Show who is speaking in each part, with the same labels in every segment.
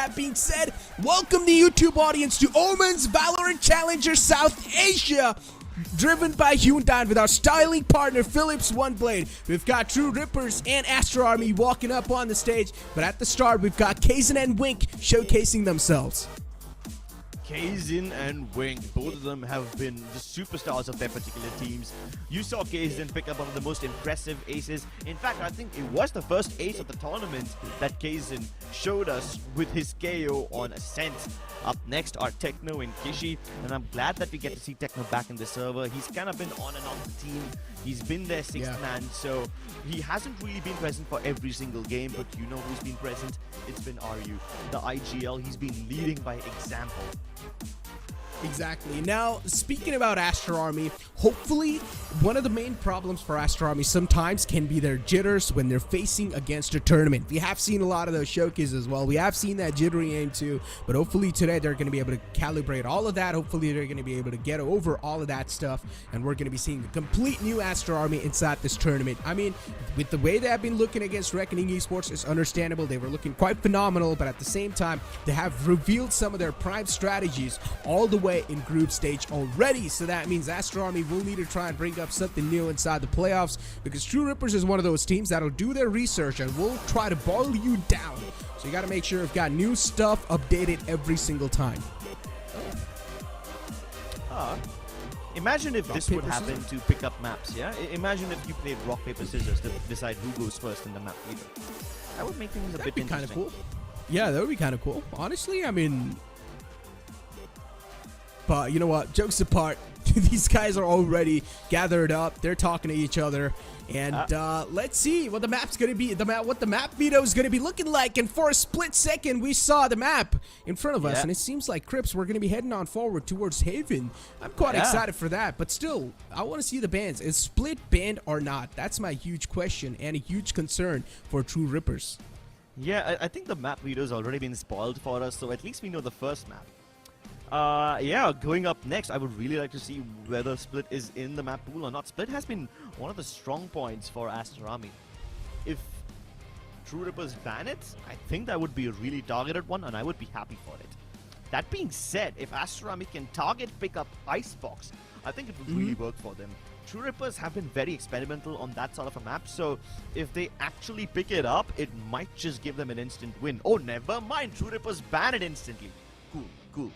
Speaker 1: that being said, welcome the YouTube audience to NODWIN Valorant Challenger South Asia, driven by Orangutan with our styling partner Philips OneBlade. We've got True Rippers and Aster Army walking up on the stage, but at the start we've got Kaizen and Wink showcasing themselves.
Speaker 2: Kaizen and Wink, both of them have been the superstars of their particular teams. You saw Kaizen pick up one of the most impressive aces. In fact, I think it was the first ace of the tournament that Kaizen showed us with his KO on Ascent. Up next are Techno and Kishi, and I'm glad that we get to see Techno back in the server. He's kind of been on and off the team. He's been their sixth man, so he hasn't really been present for every single game, but you know who's been present? It's been RU. The IGL, he's been leading by example.
Speaker 1: Exactly. Now, speaking about Aster Army, hopefully one of the main problems for Aster Army sometimes can be their jitters when they're facing against a tournament. We have seen a lot of those showcases as well. We have seen that jittery aim too, but hopefully today they're going to be able to calibrate all of that. Hopefully they're going to be able to get over all of that stuff, and we're going to be seeing a complete new Aster Army inside this tournament. I mean, with the way they have been looking against Reckoning Esports, it's understandable. They were looking quite phenomenal, but at the same time, they have revealed some of their prime strategies all the way in group stage already, so that means Aster Army will need to try and bring up something new inside the playoffs, because True Rippers is one of those teams that'll do their research and will try to boil you down. So you got to make sure you've got new stuff updated every single time.
Speaker 2: Imagine if this would happen to pick up maps, yeah? Imagine if you played rock, paper, scissors to decide who goes first in the map leader. That would make things a bit interesting.
Speaker 1: Kind of cool. Yeah, that would be kind of cool. Honestly, I mean... But you know what? Jokes apart, these guys are already gathered up. They're talking to each other, and let's see what the map's gonna be. What the map veto is gonna be looking like. And for a split second, we saw the map in front of us, and it seems like Crips we're gonna be heading on forward towards Haven. I'm quite excited for that, but still, I want to see the bans. Is split banned or not? That's my huge question and a huge concern for True Rippers.
Speaker 2: Yeah, I think the map veto's already been spoiled for us, so at least we know the first map. Yeah, going up next, I would really like to see whether Split is in the map pool or not. Split has been one of the strong points for Aster Army. If True Rippers ban it, I think that would be a really targeted one, and I would be happy for it. That being said, if Aster Army can target pick up Icebox, I think it would really work for them. True Rippers have been very experimental on that sort of a map, so if they actually pick it up, it might just give them an instant win. Oh, never mind, True Rippers ban it instantly. Cool, cool.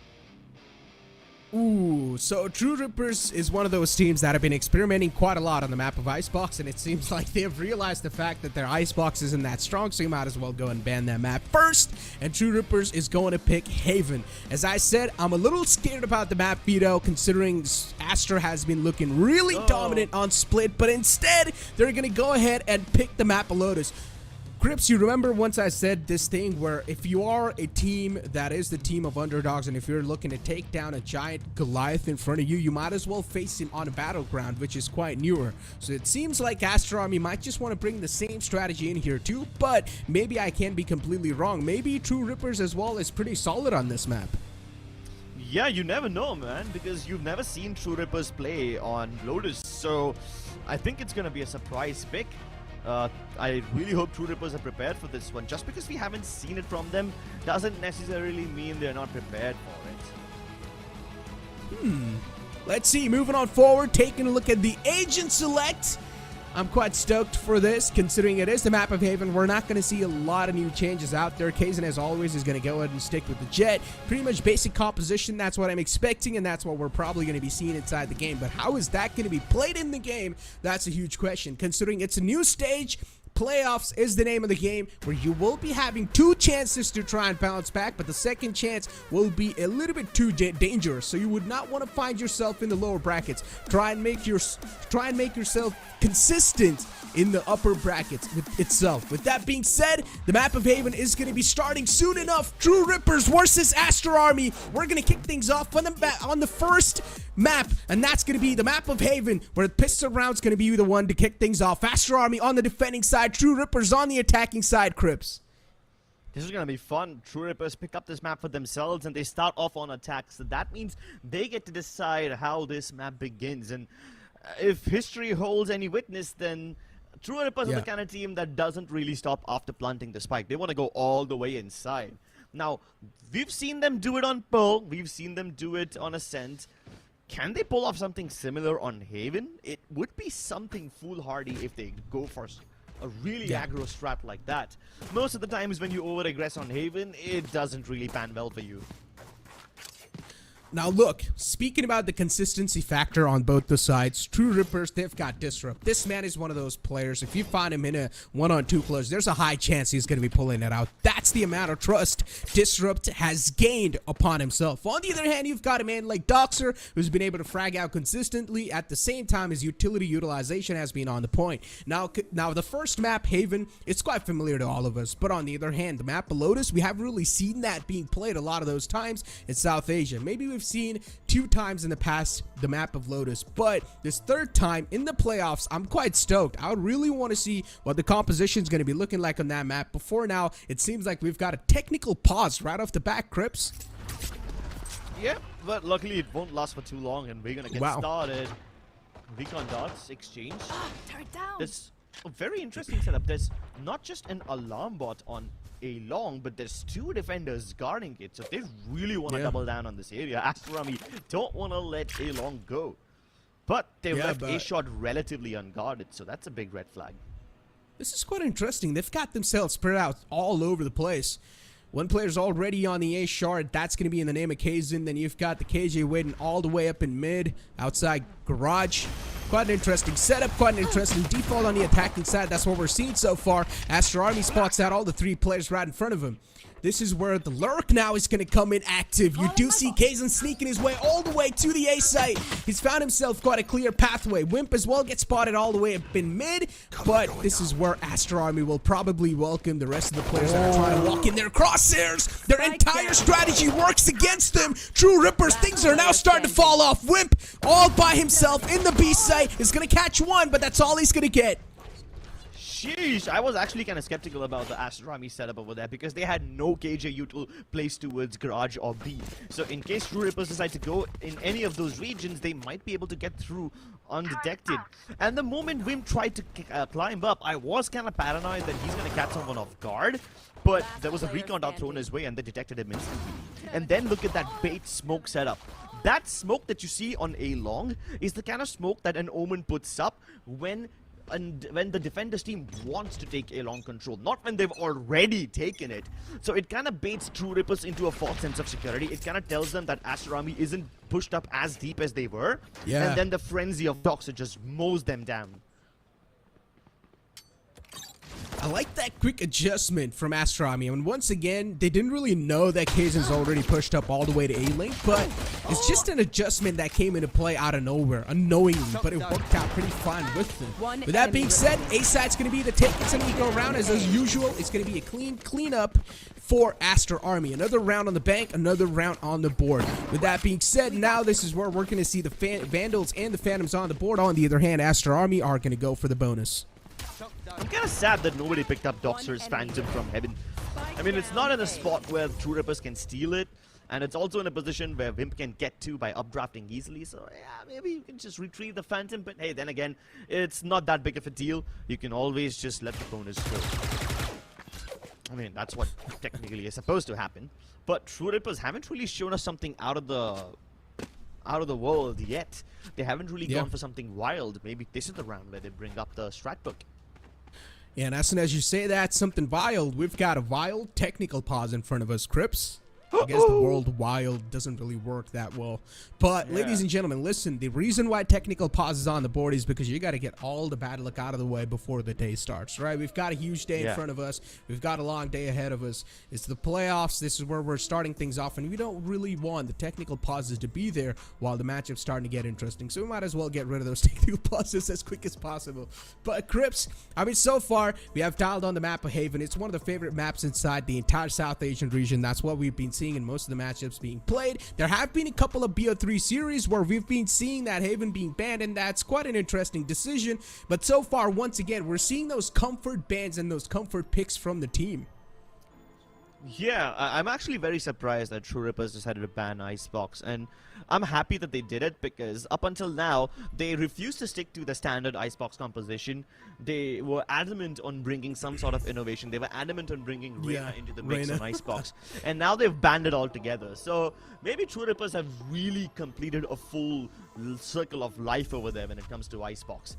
Speaker 1: Ooh, so True Rippers is one of those teams that have been experimenting quite a lot on the map of Icebox, and it seems like they've realized the fact that their Icebox isn't that strong, so you might as well go and ban that map first, and True Rippers is going to pick Haven. As I said, I'm a little scared about the map veto, considering Aster has been looking really dominant on Split, but instead, they're going to go ahead and pick the map of Lotus. Crips, you remember once I said this thing where if you are a team that is the team of underdogs, and if you're looking to take down a giant Goliath in front of you, you might as well face him on a battleground, which is quite newer. So it seems like Aster Army might just want to bring the same strategy in here too, but maybe I can be completely wrong. Maybe True Rippers as well is pretty solid on this map.
Speaker 2: Yeah, you never know, man, because you've never seen True Rippers play on Lotus, so I think it's going to be a surprise pick. I really hope True Rippers are prepared for this one. Just because we haven't seen it from them doesn't necessarily mean they're not prepared for it.
Speaker 1: Let's see, moving on forward, taking a look at the Agent Select. I'm quite stoked for this, considering it is the map of Haven. We're not going to see a lot of new changes out there. Kaizen, as always, is going to go ahead and stick with the Jet. Pretty much basic composition. That's what I'm expecting, and that's what we're probably going to be seeing inside the game. But how is that going to be played in the game? That's a huge question, considering it's a new stage. Playoffs is the name of the game, where you will be having 2 chances to try and bounce back, but the second chance will be a little bit too dangerous, so you would not want to find yourself in the lower brackets. Try and make yourself consistent in the upper brackets itself. With that being said, the map of Haven is going to be starting soon enough. True Rippers versus Aster Army. We're going to kick things off on the first map, and that's going to be the map of Haven, where the pistol round's going to be the one to kick things off. Aster Army on the defending side, True Rippers on the attacking side, Crips.
Speaker 2: This is going to be fun. True Rippers pick up this map for themselves, and they start off on attack, so that means they get to decide how this map begins. And if history holds any witness, then True Rippers are the kind of team that doesn't really stop after planting the spike. They want to go all the way inside. Now, we've seen them do it on Pearl, we've seen them do it on Ascent. Can they pull off something similar on Haven? It would be something foolhardy if they go for a really aggro strat like that. Most of the times when you over-aggress on Haven, it doesn't really pan well for you.
Speaker 1: Now look, speaking about the consistency factor on both the sides, True Rippers, they've got Disrupt. This man is one of those players, if you find him in a 1-on-2 close, there's a high chance he's going to be pulling it out. That's the amount of trust Disrupt has gained upon himself. On the other hand, you've got a man like Doxer, who's been able to frag out consistently at the same time his utility utilization has been on the point. Now the first map, Haven, it's quite familiar to all of us, but on the other hand, the map of Lotus, we haven't really seen that being played a lot of those times in South Asia. Maybe we've seen 2 times in the past the map of Lotus, but this 3rd time in the playoffs, I'm quite stoked. I really want to see what the composition is going to be looking like on that map. Before now, it seems like we've got a technical pause right off the bat, Crips.
Speaker 2: Yeah, but luckily it won't last for too long, and we're going to get started. Recon dots exchange. This a very interesting setup. There's not just an alarm bot on A long, but there's 2 defenders guarding it, so they really want to double down on this area. Aster don't want to let A long go, but they left A shot relatively unguarded, so that's a big red flag.
Speaker 1: This is quite interesting. They've got themselves spread out all over the place. One player's already on the A shard. That's going to be in the name of Kazin. Then you've got the KJ waiting all the way up in mid, outside garage. Quite an interesting setup, quite an interesting default on the attacking side. That's what we're seeing so far. Aster Army spots out all the 3 players right in front of him. This is where the lurk now is going to come in active. You do see Kazin sneaking his way all the way to the A site. He's found himself quite a clear pathway. Wimp as well gets spotted all the way up in mid, but this is where Aster Army will probably welcome the rest of the players that are trying to walk in their crosshairs. Their entire strategy works against them. True Rippers, things are now starting to fall off. Wimp all by himself in the B site is going to catch one, but that's all he's going to get.
Speaker 2: Sheesh, I was actually kind of skeptical about the Aster Army setup over there because they had no KJ util placed towards garage or B. So in case True Rippers decide to go in any of those regions, they might be able to get through undetected. And the moment Wim tried to climb up, I was kind of paranoid that he's going to catch someone off guard. But there was a recon dot thrown his way and they detected him instantly. And then look at that bait smoke setup. That smoke that you see on A long is the kind of smoke that an Omen puts up when the defenders team wants to take A long control, not when they've already taken it. So it kind of baits True Rippers into a false sense of security. It kind of tells them that Aster Army isn't pushed up as deep as they were. And then the frenzy of Doxer just mows them down.
Speaker 1: I like that quick adjustment from Aster Army. I mean, once again, they didn't really know that Kazen's already pushed up all the way to A-Link, but it's just an adjustment that came into play out of nowhere, unknowingly, but it worked out pretty fine with them. With that being said, A-Side's going to be the take. It's going to go around as usual. It's going to be a clean up for Aster Army. Another round on the bank, another round on the board. With that being said, now this is where we're going to see the Vandals and the Phantoms on the board. On the other hand, Aster Army are going to go for the bonus.
Speaker 2: I'm kind of sad that nobody picked up Doxer's Phantom from Heaven. I mean, it's not in a spot where True Rippers can steal it, and it's also in a position where Wimp can get to by updrafting easily, so yeah, maybe you can just retrieve the Phantom, but hey, then again, it's not that big of a deal. You can always just let the bonus go. I mean, that's what technically is supposed to happen, but True Rippers haven't really shown us something out of the world yet. They haven't really gone for something wild. Maybe this is the round where they bring up the strat book.
Speaker 1: Yeah, and as soon as you say that, something wild, we've got a wild technical pause in front of us, Crips. I guess the world wild doesn't really work that well. But, ladies and gentlemen, listen, the reason why technical pause is on the board is because you got to get all the bad luck out of the way before the day starts, right? We've got a huge day in front of us. We've got a long day ahead of us. It's the playoffs. This is where we're starting things off, and we don't really want the technical pauses to be there while the matchup's starting to get interesting. So we might as well get rid of those technical pauses as quick as possible. But, Crips, I mean, so far, we have dialed on the map of Haven. It's one of the favorite maps inside the entire South Asian region. That's what we've been seeing in most of the matchups being played. There have been a couple of BO3 series where we've been seeing that Haven being banned, and that's quite an interesting decision. But so far, once again, we're seeing those comfort bans and those comfort picks from the team.
Speaker 2: Yeah, I'm actually very surprised that True Rippers decided to ban Icebox, and I'm happy that they did it because up until now, they refused to stick to the standard Icebox composition. They were adamant on bringing some sort of innovation. They were adamant on bringing Reyna into the mix on Icebox, and now they've banned it altogether. So maybe True Rippers have really completed a full circle of life over there when it comes to Icebox.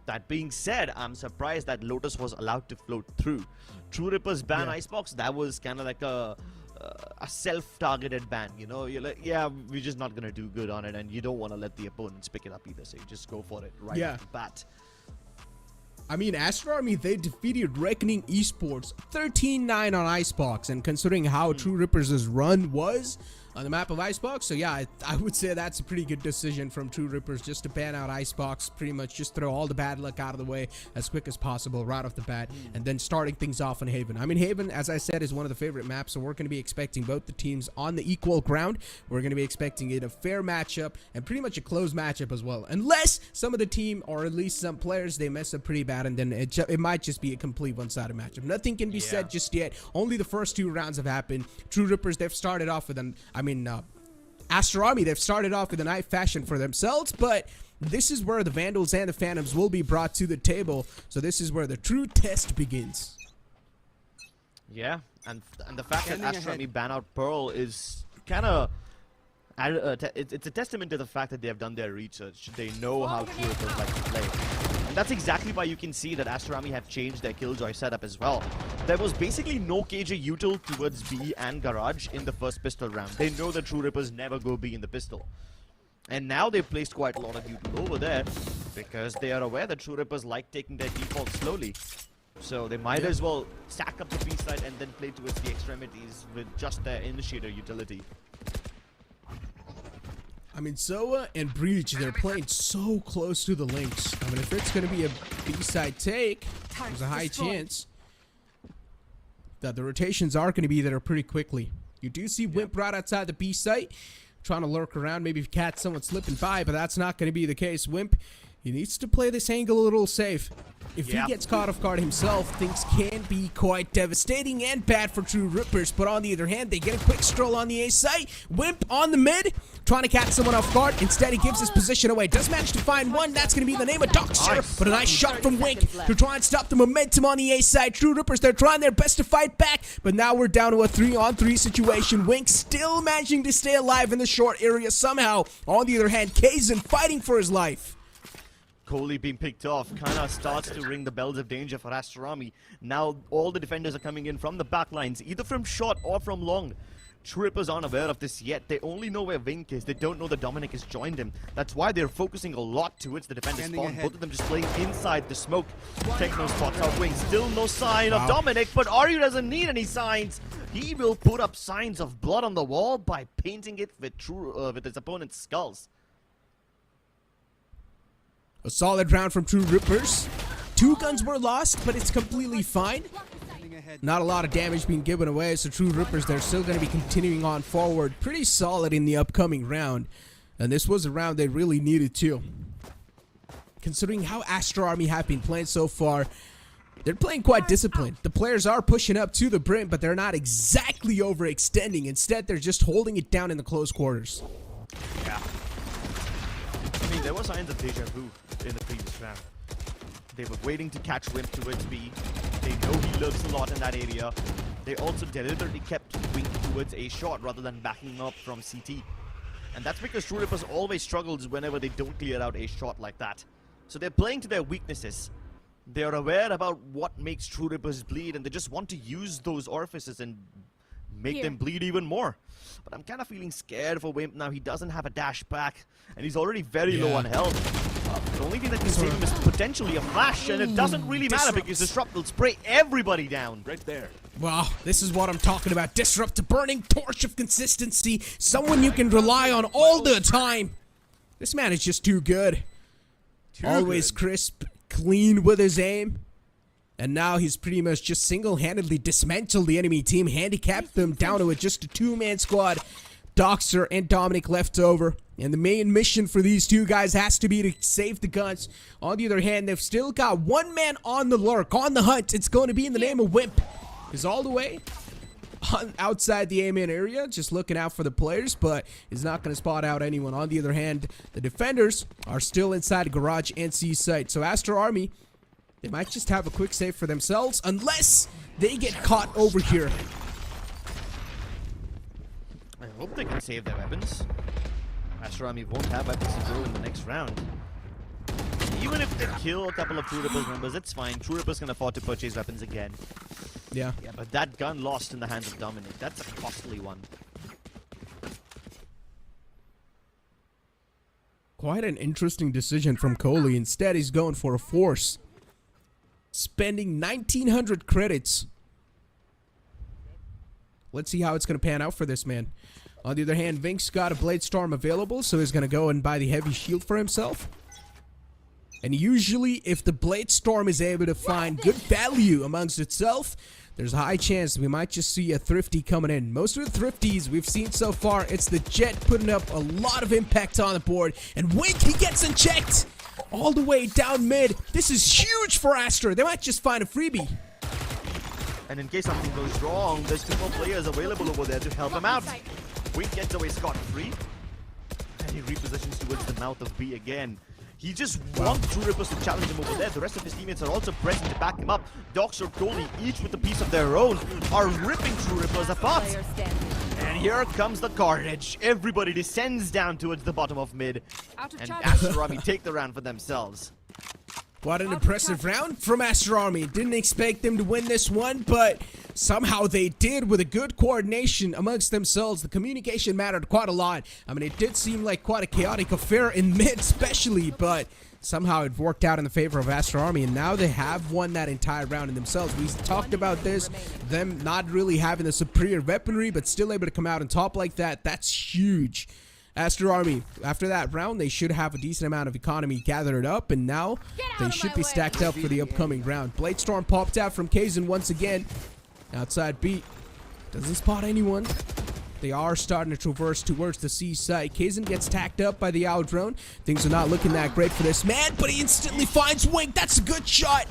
Speaker 2: That being said, I'm surprised that Lotus was allowed to float through. True Rippers ban Icebox, that was kind of like a self-targeted ban, you know? You're like, yeah, we're just not gonna do good on it, and you don't want to let the opponents pick it up either, so you just go for it right off the bat.
Speaker 1: I mean, Aster Army, they defeated Reckoning Esports 13-9 on Icebox, and considering how True Rippers' run was on the map of Icebox, so yeah, I would say that's a pretty good decision from True Rippers just to ban out Icebox, pretty much just throw all the bad luck out of the way as quick as possible right off the bat, and then starting things off on Haven. I mean, Haven, as I said, is one of the favorite maps, so we're going to be expecting both the teams on the equal ground. We're going to be expecting it a fair matchup and pretty much a close matchup as well, unless some of the team, or at least some players, they mess up pretty bad, and then it might just be a complete one-sided matchup. Nothing can be said just yet. Only the first 2 rounds have happened. True Rippers, they've started off with Aster Army, they've started off with a nice fashion for themselves, but this is where the Vandals and the Phantoms will be brought to the table. So this is where the true test begins.
Speaker 2: Yeah, and the fact that Aster Army ban out Pearl is kind of it's a testament to the fact that they have done their research. They know how True Rippers like to play. And that's exactly why you can see that Aster Army have changed their Killjoy setup as well. There was basically no KJ util towards B and Garage in the first pistol round. They know that True Rippers never go B in the pistol. And now they've placed quite a lot of util over there because they are aware that True Rippers like taking their default slowly. So they might as well stack up the B side and then play towards the extremities with just their initiator utility.
Speaker 1: I mean, Zoa and Breach, they're playing so close to the links. I mean, if it's going to be a B-side take, there's a high chance that the rotations are going to be there pretty quickly. You do see Wimp right outside the B site, trying to lurk around, maybe catch someone slipping by, but that's not going to be the case. Wimp, he needs to play this angle a little safe. If he gets caught off guard himself, things can be quite devastating and bad for True Rippers. But on the other hand, they get a quick stroll on the A site. Wimp on the mid, trying to catch someone off guard. Instead, he gives his position away. Does manage to find one. That's going to be the name of Doctor. But a nice shot from Wink to try and stop the momentum on the A side. True Rippers, they're trying their best to fight back. But now we're down to a 3-on-3 situation. Wink still managing to stay alive in the short area somehow. On the other hand, Kaizen fighting for his life.
Speaker 2: Kohli being picked off kind of starts to ring the bells of danger for Aster Army. Now all the defenders are coming in from the back lines, either from short or from long. True Rippers aren't aware of this yet. They only know where Vink is. They don't know that Dominic has joined him. That's why they're focusing a lot towards the defender spawn. Both of them just playing inside the smoke. Techno spots out Wing. Still no sign of Dominic, but Aryu doesn't need any signs. He will put up signs of blood on the wall by painting it with his opponent's skulls.
Speaker 1: A solid round from True Rippers. 2 guns were lost, but it's completely fine. Not a lot of damage being given away, so True Rippers, they're still going to be continuing on forward. Pretty solid in the upcoming round. And this was a round they really needed too. Considering how Aster Army have been playing so far, they're playing quite disciplined. The players are pushing up to the brim, but they're not exactly overextending. Instead, they're just holding it down in the close quarters.
Speaker 2: Yeah. I mean, there were signs of deja vu in the previous round. They were waiting to catch Wimp towards B. They know he lurks a lot in that area. They also deliberately kept Wink towards A short rather than backing him up from CT. And that's because True Rippers always struggles whenever they don't clear out A short like that. So they're playing to their weaknesses. They are aware about what makes True Rippers bleed, and they just want to use those orifices and make them bleed even more. But I'm kind of feeling scared for Wimp now. He doesn't have a dash back, and he's already very low on health. The only thing that can save him is potentially a flash, and it doesn't really matter because Disrupt will spray everybody down. Right there.
Speaker 1: Wow, this is what I'm talking about. Disrupt, a burning torch of consistency. Someone you can rely on all the time. This man is just too good. Always crisp, clean with his aim. And now he's pretty much just single-handedly dismantled the enemy team, handicapped them down to just a 2-man squad. Doxer and Dominic left over. And the main mission for these 2 guys has to be to save the guns. On the other hand, they've still got 1 man on the lurk, on the hunt. It's going to be in the name of Wimp. is all the way outside the A-man area, just looking out for the players, but is not going to spot out anyone. On the other hand, the defenders are still inside garage and C site. So Aster Army, they might just have a quick save for themselves unless they get caught over here.
Speaker 2: I hope they can save their weapons. Aster Army won't have weapons to throw in the next round. Even if they kill a couple of True Rippers members, it's fine. True Rippers can afford to purchase weapons again.
Speaker 1: Yeah.
Speaker 2: Yeah, but that gun lost in the hands of Dominic, that's a costly one.
Speaker 1: Quite an interesting decision from Coley. Instead, he's going for a force. Spending 1,900 credits. Let's see how it's going to pan out for this man. On the other hand, Vink's got a Blade Storm available, so he's going to go and buy the heavy shield for himself. And usually, if the Blade Storm is able to find good value amongst itself, there's a high chance we might just see a Thrifty coming in. Most of the Thrifties we've seen so far, it's the Jet putting up a lot of impact on the board. And Wink, he gets unchecked all the way down mid. This is huge for Aster. They might just find a freebie.
Speaker 2: And in case something goes wrong, there's 2 more players available over there to help him out. Wink gets away scot-free. And he repositions towards the mouth of B again. He just wants True Rippers to challenge him over there. The rest of his teammates are also present to back him up. Docs or Coley, each with a piece of their own, are ripping True Rippers apart. And here comes the carnage. Everybody descends down towards the bottom of mid. And Aster Army take the round for themselves.
Speaker 1: What an impressive round from Aster Army. Didn't expect them to win this one, but somehow they did with a good coordination amongst themselves. The communication mattered quite a lot. I mean, it did seem like quite a chaotic affair in mid especially, but somehow it worked out in the favor of Aster Army, and now they have won that entire round in themselves. We talked about this, them not really having the superior weaponry, but still able to come out on top like that. That's huge. Aster Army, after that round, they should have a decent amount of economy gathered up, and now they should be stacked up for the upcoming round. Blade Storm popped out from Kazan once again. Outside B. Doesn't spot anyone. They are starting to traverse towards the C site. Kazan gets tacked up by the owl drone. Things are not looking that great for this man, but he instantly finds Wink. That's a good shot.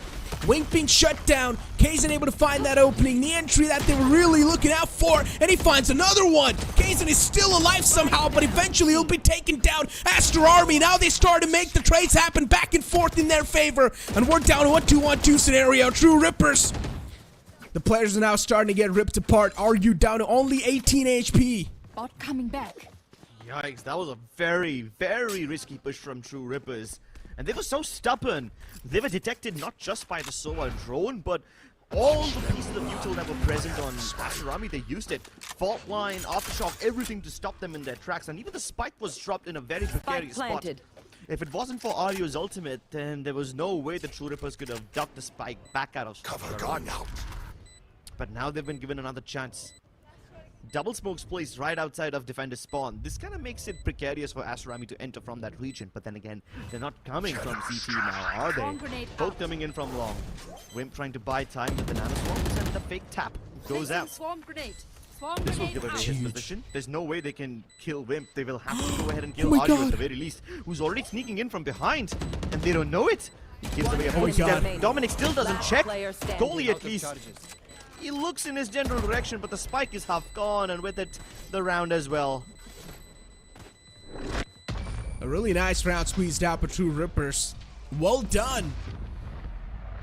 Speaker 1: Wink being shut down. Kazan able to find that opening, the entry that they were really looking out for, and he finds another one. Kazan is still alive somehow, but eventually he'll be taken down. Aster Army, now they start to make the trades happen back and forth in their favor, and we're down to a 1-2-1-2 scenario. True Rippers. The players are now starting to get ripped apart. Are you down to only 18 HP?
Speaker 3: Bot coming back.
Speaker 2: Yikes, that was a very, very risky push from True Rippers. And they were so stubborn. They were detected not just by the SOA drone, but all the pieces of util that were present on Aster Army. They used it. Fault line, aftershock, everything to stop them in their tracks. And even the spike was dropped in a very precarious spot. If it wasn't for Ario's ultimate, then there was no way the True Rippers could have ducked the spike back out of cover going out. But now they've been given another chance. Double smokes placed right outside of defender spawn. This kind of makes it precarious for Aster Army to enter from that region. But then again, they're not coming from CT now, are they? Both coming in from long. Wimp trying to buy time with the nano swarms, and the fake tap goes out.
Speaker 3: Swarm grenade.
Speaker 2: This will give away his position. There's no way they can kill Wimp. They will have to go ahead and kill Ario at the very least, who's already sneaking in from behind, and they don't know it. He gives away a footstep. Dominic still doesn't check. Goalie at least. He looks in his general direction, but the spike is half gone, and with it, the round as well.
Speaker 1: A really nice round squeezed out by True Rippers. Well done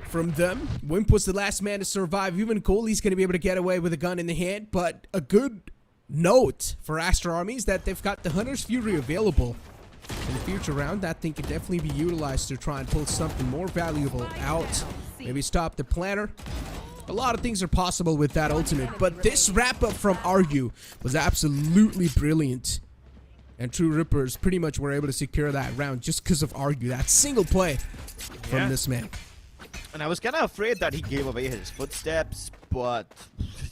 Speaker 1: from them. Wimp was the last man to survive. Even Coley's going to be able to get away with a gun in the hand, but a good note for Aster Army is that they've got the Hunter's Fury available. In the future round, that thing could definitely be utilized to try and pull something more valuable out. Maybe stop the planner. A lot of things are possible with that ultimate, but this wrap-up from Argue was absolutely brilliant. And True Rippers pretty much were able to secure that round just because of Argue, that single play from this man.
Speaker 2: And I was kind of afraid that he gave away his footsteps, but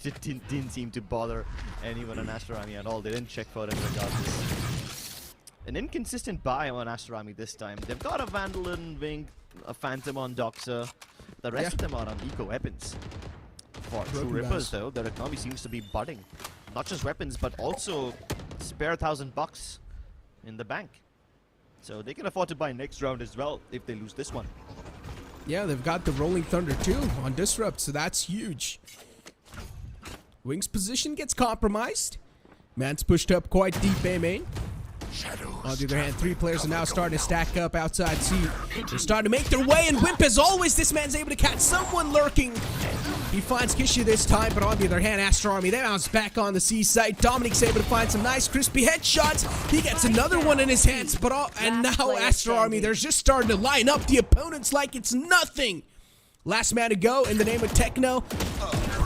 Speaker 2: it didn't seem to bother anyone on Aster Army at all. They didn't check for it regardless. An inconsistent buy on Aster Army this time. They've got a Vandal on Wing, a Phantom on Doxer. The rest of them are on eco weapons. For True Rippers, though, their economy seems to be budding. Not just weapons, but also spare $1,000 in the bank. So they can afford to buy next round as well if they lose this one.
Speaker 1: Yeah, they've got the Rolling Thunder too on Disrupt, so that's huge. Wing's position gets compromised. Man's pushed up quite deep A main. On the other hand, 3 players are now starting to stack up outside C. They're starting to make their way, and Wimp, as always, this man's able to catch someone lurking. He finds Kishi this time, but on the other hand, Aster Army, they bounce back on the C site. Dominic's able to find some nice crispy headshots. He gets another one in his hands, and now Aster Army, they're just starting to line up the opponents like it's nothing. Last man to go in the name of Techno.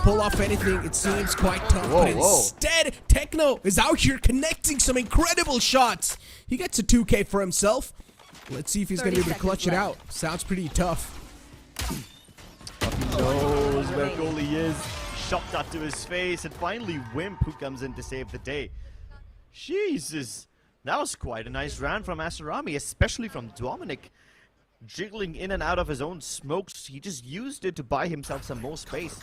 Speaker 1: Pull off anything, it seems quite tough, but instead, Techno is out here connecting some incredible shots. He gets a 2K for himself. Let's see if he's going to be able to clutch it out. Sounds pretty tough.
Speaker 2: He knows where goalie is. Shot that to his face, and finally Wimp, who comes in to save the day. Jesus, that was quite a nice round from Aster Army, especially from Dominic. Jiggling in and out of his own smokes, he just used it to buy himself some more space.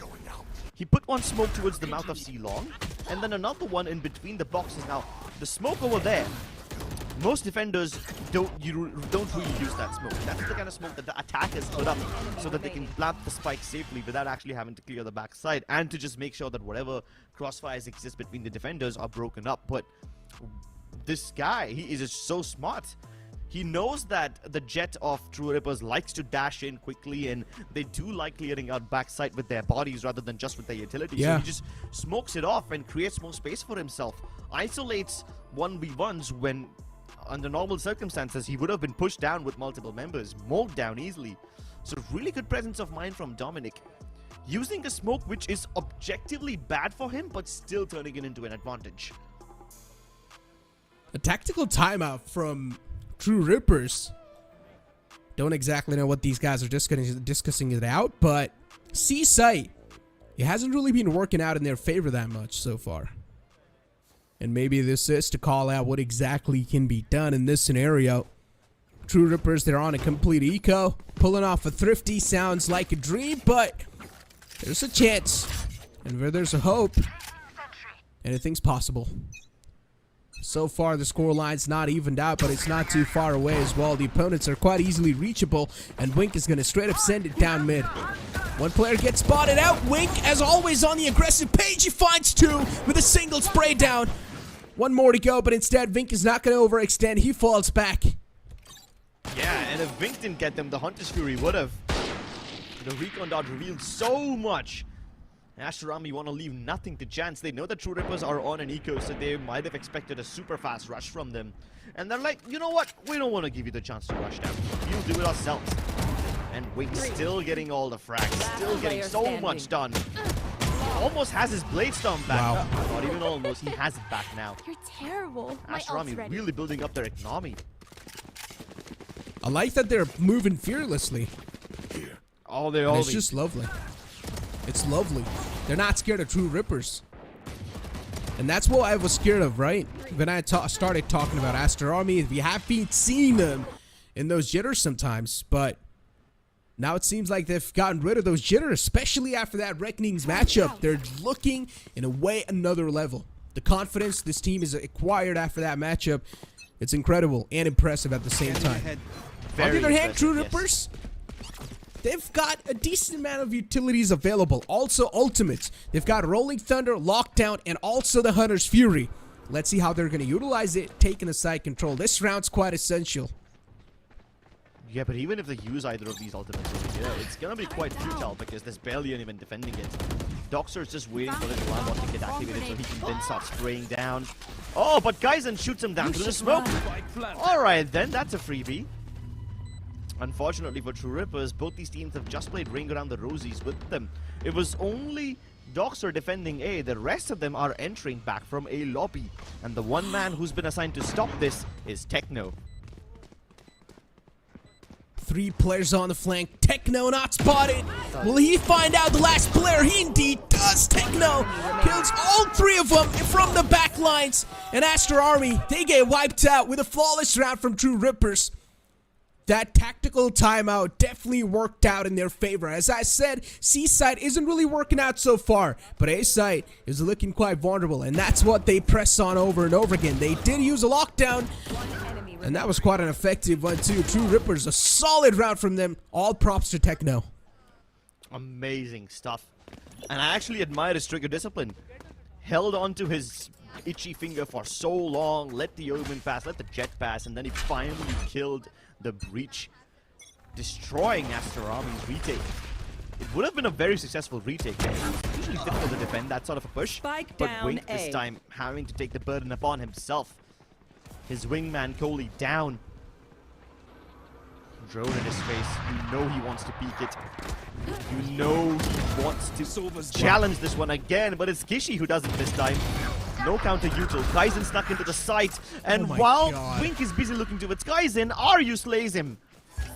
Speaker 2: He put one smoke towards the mouth of C Long, and then another one in between the boxes. Now, the smoke over there, most defenders don't really use that smoke. That's the kind of smoke that the attackers put up so that they can plant the spike safely without actually having to clear the backside, and to just make sure that whatever crossfires exist between the defenders are broken up. But this guy, he is just so smart. He knows that the jet of True Rippers likes to dash in quickly, and they do like clearing out backside with their bodies rather than just with their utility.
Speaker 1: Yeah.
Speaker 2: So he just smokes it off and creates more space for himself. Isolates 1v1s when, under normal circumstances, he would have been pushed down with multiple members, mowed down easily. So really good presence of mind from Dominic. Using a smoke which is objectively bad for him, but still turning it into an advantage.
Speaker 1: A tactical timeout from True Rippers. Don't exactly know what these guys are discussing it out, but C site, it hasn't really been working out in their favor that much so far. And maybe this is to call out what exactly can be done in this scenario. True Rippers, they're on a complete eco. Pulling off a thrifty sounds like a dream, but there's a chance. And where there's a hope, anything's possible. So far, the scoreline's not evened out, but it's not too far away as well. The opponents are quite easily reachable, and Wink is going to straight up send it down mid. One player gets spotted out. Wink, as always, on the aggressive page. He finds 2 with a single spray down. One more to go, but instead, Vink is not going to overextend. He falls back.
Speaker 2: Yeah, and if Vink didn't get them, the Hunter's Fury would have. The recon dot revealed so much. Aster Army want to leave nothing to chance. They know that True Rippers are on an eco, so they might have expected a super fast rush from them. And they're like, you know what? We don't want to give you the chance to rush down. We'll do it ourselves. And Wink still getting all the frags, still getting so much done. Almost has his Blade Storm back.
Speaker 1: Wow.
Speaker 2: Not even almost, he has it back now.
Speaker 3: You're terrible.
Speaker 2: Aster Army really building up their economy.
Speaker 1: I like that they're moving fearlessly.
Speaker 2: Oh, they're
Speaker 1: And
Speaker 2: all.
Speaker 1: it's just lovely. It's lovely. They're not scared of True Rippers. And that's what I was scared of, right? When I started talking about Aster Army, we have been seeing them in those jitters sometimes, but now it seems like they've gotten rid of those jitters, especially after that Reckonings matchup. They're looking, in a way, another level. The confidence this team has acquired after that matchup, it's incredible and impressive at the same time. On the other hand, True Rippers, they've got a decent amount of utilities available. Also ultimates. They've got Rolling Thunder, Lockdown, and also the Hunter's Fury. Let's see how they're going to utilize it, taking the side control. This round's quite essential.
Speaker 2: Yeah, but even if they use either of these ultimates over here, it's gonna be quite futile because there's barely anyone defending it. Doxer is just waiting for the alarm bot to get activated so he can then start spraying down. Oh, but Geisen shoots him down through the smoke. Alright then, that's a freebie. Unfortunately for True Rippers, both these teams have just played Ring Around the Rosies with them. It was only Doxer defending A, the rest of them are entering back from A lobby. And the one man who's been assigned to stop this is Techno.
Speaker 1: 3 players on the flank. Techno not spotted. Will he find out the last player? He indeed does. Techno kills all 3 of them from the back lines. And Aster Army, they get wiped out with a flawless round from True Rippers. That tactical timeout definitely worked out in their favor. As I said, C side isn't really working out so far, but A side is looking quite vulnerable, and that's what they press on over and over again. They did use a lockdown, and that was quite an effective one too. True Rippers, a solid round from them. All props to Techno.
Speaker 2: Amazing stuff. And I actually admire his trigger discipline. Held onto his itchy finger for so long, let the Omen pass, let the jet pass, and then he finally killed the breach, destroying Aster Army's retake. It would have been a very successful retake. It's usually difficult to defend that sort of a push,
Speaker 3: Spike
Speaker 2: but
Speaker 3: down
Speaker 2: Wink
Speaker 3: A.
Speaker 2: this time having to take the burden upon himself. His wingman Coley down. Drone in his face. You know he wants to peek it. You know he wants to challenge this one again, but it's Kishi who does it this time. No counter util. Kaizen stuck into the site, and while Wink is busy looking towards Kaizen, Ryu slays him.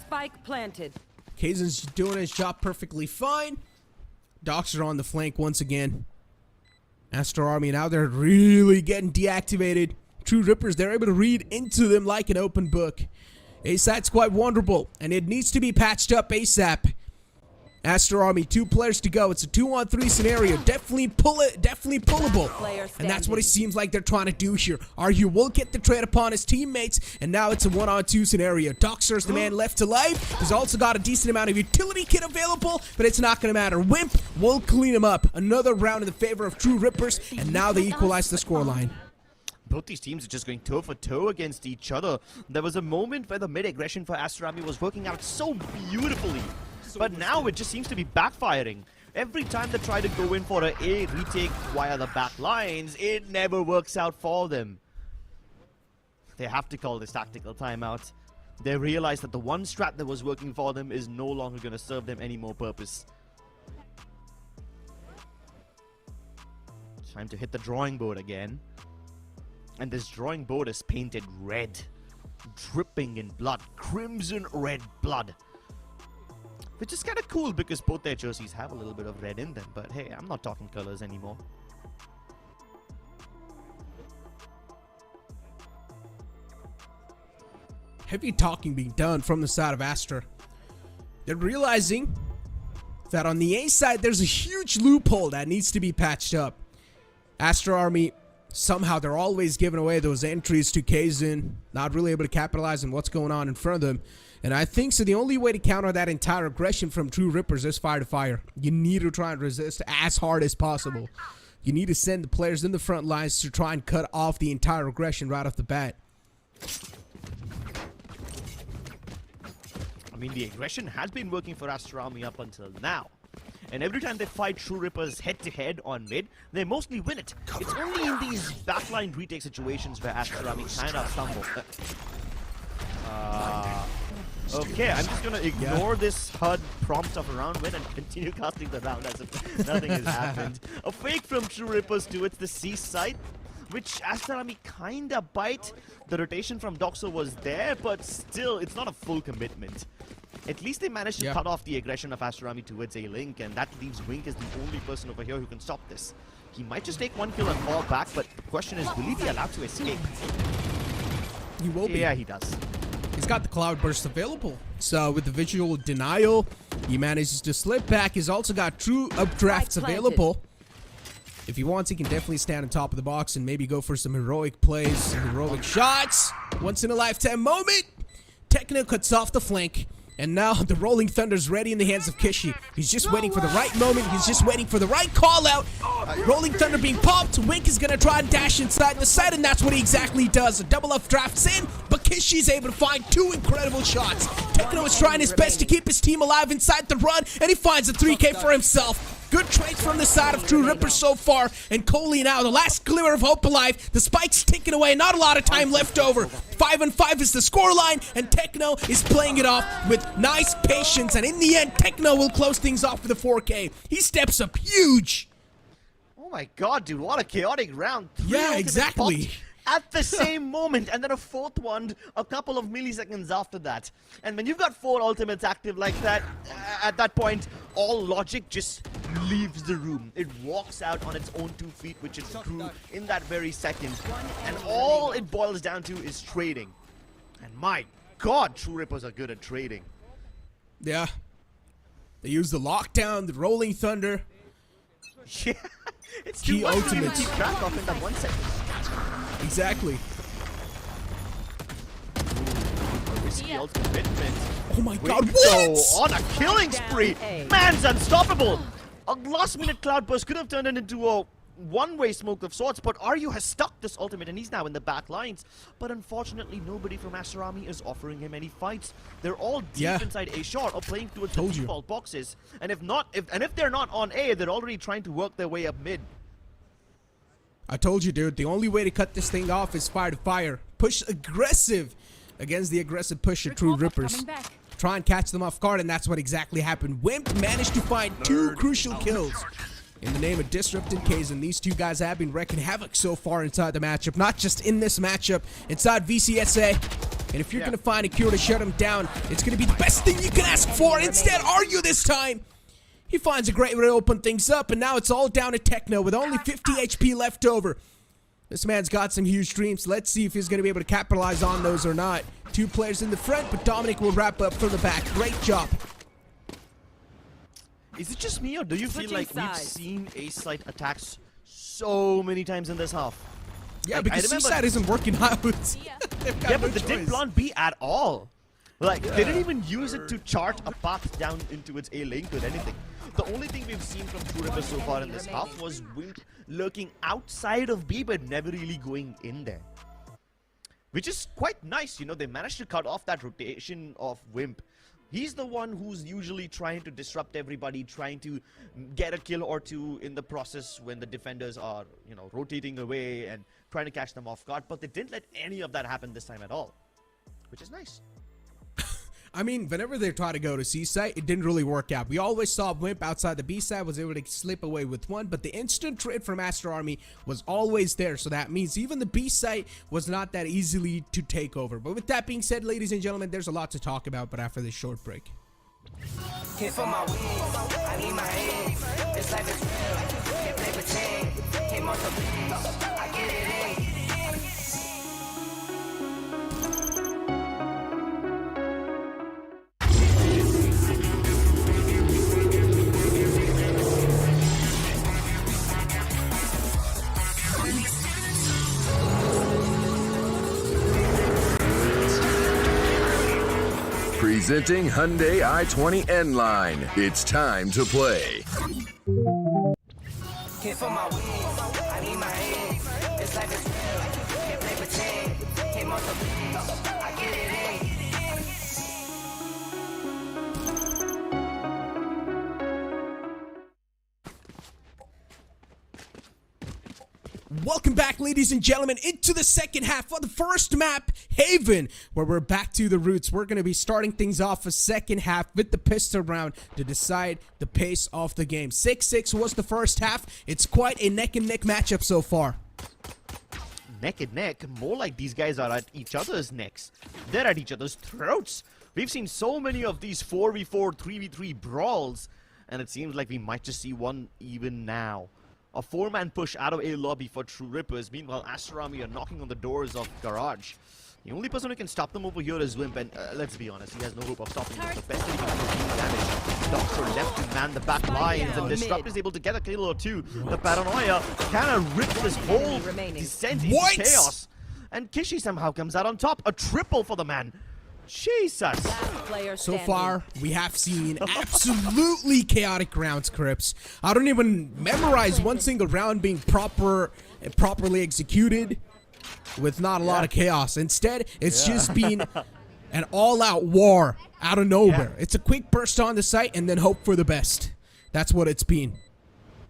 Speaker 3: Spike planted.
Speaker 1: Kaizen's doing his job perfectly fine. Docs are on the flank once again. Aster Army, now they're really getting deactivated. True Rippers, they're able to read into them like an open book. A-side's quite vulnerable, and it needs to be patched up ASAP. Aster Army, 2 players to go. It's a 2-on-3 scenario. Definitely pullable. And that's what it seems like they're trying to do here. Ryu will get the trade upon his teammates, and now it's a 1-on-2 scenario. Doxer's the man left alive. He's also got a decent amount of utility kit available, but it's not going to matter. Wimp will clean him up. Another round in the favor of True Rippers, and now they equalize the scoreline.
Speaker 2: Both these teams are just going toe for toe against each other. There was a moment where the mid-aggression for Aster Army was working out so beautifully. But now it just seems to be backfiring. Every time they try to go in for a retake via the back lines, it never works out for them. They have to call this tactical timeout. They realize that the one strat that was working for them is no longer going to serve them any more purpose. Time to hit the drawing board again. And this drawing board is painted red. Dripping in blood. Crimson red blood. Which is kind of cool because both their jerseys have a little bit of red in them. But hey, I'm not talking colors anymore.
Speaker 1: Heavy talking being done from the side of Aster. They're realizing that on the A side, there's a huge loophole that needs to be patched up. Aster Army, somehow they're always giving away those entries to Kaizen, not really able to capitalize on what's going on in front of them. And I think so the only way to counter that entire aggression from True Rippers is fire to fire. You need to try and resist as hard as possible. You need to send the players in the front lines to try and cut off the entire aggression right off the bat.
Speaker 2: I mean, the aggression has been working for Aster Army up until now. And every time they fight True Rippers head-to-head on mid, they mostly win it. It's only in these backline retake situations where Aster Army kind of stumble. Okay, I'm just gonna ignore this HUD prompt of a round win and continue casting the round as if nothing has happened. A fake from True Rippers towards the C side, which Aster Army kinda bite. The rotation from Doxo was there, but still, it's not a full commitment. At least they managed to cut off the aggression of Aster Army towards a Link, and that leaves Wink as the only person over here who can stop this. He might just take one kill and fall back, but the question is, will he be allowed to escape?
Speaker 1: He will be.
Speaker 2: Yeah, he does.
Speaker 1: He's got the Cloud Burst available. So with the visual denial, he manages to slip back. He's also got true updrafts available. If he wants, he can definitely stand on top of the box and maybe go for some heroic plays, heroic shots. Once in a lifetime moment. Techno cuts off the flank. And now the Rolling Thunder's ready in the hands of Kishi. He's just waiting for the right moment. He's just waiting for the right call out. Rolling Thunder being popped. Wink is going to try and dash inside the side, and that's what he exactly does. A double up drafts in, but Kishi's able to find 2 incredible shots. Techno is trying his best to keep his team alive inside the run, and he finds a 3K for himself. Good trades from the side of True Rippers so far, and Coley now, the last glimmer of hope alive. The spike's ticking away, not a lot of time left over. 5-5 is the scoreline, and Techno is playing it off with nice patience, and in the end, Techno will close things off with a 4K. He steps up huge.
Speaker 2: Oh my god, dude, what a chaotic round. 3
Speaker 1: Yeah,
Speaker 2: ultimates
Speaker 1: exactly.
Speaker 2: popped at the same moment, and then a 4th one a couple of milliseconds after that. And when you've got 4 ultimates active like that, at that point, all logic just leaves the room. It walks out on its own 2 feet, which it grew in that very second. And all it boils down to is trading. And my god, True Rippers are good at trading.
Speaker 1: Yeah. They use the lockdown, the Rolling Thunder.
Speaker 2: Yeah, it's
Speaker 1: Key
Speaker 2: too much to even
Speaker 1: ultimates.
Speaker 2: keep track of in that 1 second.
Speaker 1: Exactly.
Speaker 2: A risky ultimate commitment.
Speaker 1: Oh my god,
Speaker 2: Window
Speaker 1: what?
Speaker 2: on a killing spree. Man's unstoppable. A last-minute cloudburst could have turned it into a one-way smoke of sorts, but Aryu has stuck this ultimate and he's now in the back lines. But unfortunately, nobody from Aster Army is offering him any fights. They're all deep inside A short or playing towards the default boxes. And if they're not on A, they're already trying to work their way up mid.
Speaker 1: I told you, dude, the only way to cut this thing off is fire to fire. Push aggressive against the aggressive pusher, True Rippers. Try and catch them off guard, and that's what exactly happened. Wimp managed to find 2 crucial kills in the name of Disrupt and Kaizen. These 2 guys have been wrecking havoc so far inside the matchup, not just in this matchup, inside VCSA. And if you're going to find a cure to shut him down, it's going to be the best thing you can ask for. Instead, Aryu this time. He finds a great way to open things up, and now it's all down to Techno with only 50 HP left over. This man's got some huge dreams. Let's see if he's going to be able to capitalize on those or not. 2 players in the front, but Dominic will wrap up from the back. Great job.
Speaker 2: Is it just me, or do you feel like we've seen A-side attacks so many times in this half?
Speaker 1: Yeah, because C-side isn't working out.
Speaker 2: Yeah, but they didn't plan B at all. Like, they didn't even use it to chart a path down into its A lane with anything. The only thing we've seen from True Rippers so far in this half was Wimp lurking outside of B, but never really going in there. Which is quite nice, you know, they managed to cut off that rotation of Wimp. He's the one who's usually trying to disrupt everybody, trying to get a kill or 2 in the process when the defenders are, you know, rotating away and trying to catch them off guard. But they didn't let any of that happen this time at all, which is nice.
Speaker 1: I mean, whenever they try to go to C side, it didn't really work out. We always saw Wimp outside the B side was able to slip away with 1, but the instant trade from Aster Army was always there. So that means even the B side was not that easily to take over. But with that being said, ladies and gentlemen, there's a lot to talk about, but after this short break.
Speaker 4: Hit for my wings, I need my eggs. This life is real, can't play pretend. Came off the wings, I get it in.
Speaker 5: Presenting Hyundai i20 N-Line. It's time to play.
Speaker 4: Hit for my wings, I need my eggs. This life is real, can't play pretend. Came off the wings, I get it in.
Speaker 1: Welcome back, ladies and gentlemen, into the second half of the first map, Haven, where we're back to the roots. We're going to be starting things off the second half with the pistol round to decide the pace of the game. 6-6 was the first half. It's quite a neck-and-neck matchup so far.
Speaker 2: Neck and neck? More like these guys are at each other's necks. They're at each other's throats. We've seen so many of these 4v4, 3v3 brawls, and it seems like we might just see one even now. A 4-man push out of A lobby for True Rippers. Meanwhile, Aster Army are knocking on the doors of Garage. The only person who can stop them over here is Wimp, and let's be honest, he has no hope of stopping them. The best thing he can do is deal damage. Doctor left to man the back lines, and Disrupt is able to get a kill or 2. The Paranoia kind of rips this whole descent into chaos. And Kishi somehow comes out on top. A triple for the man. Jesus.
Speaker 1: So far, we have seen absolutely chaotic rounds, Crips. I don't even memorize one single round being properly executed with not a lot of chaos. Instead, it's just been an all-out war out of nowhere. It's a quick burst on the site and then hope for the best. That's what it's been.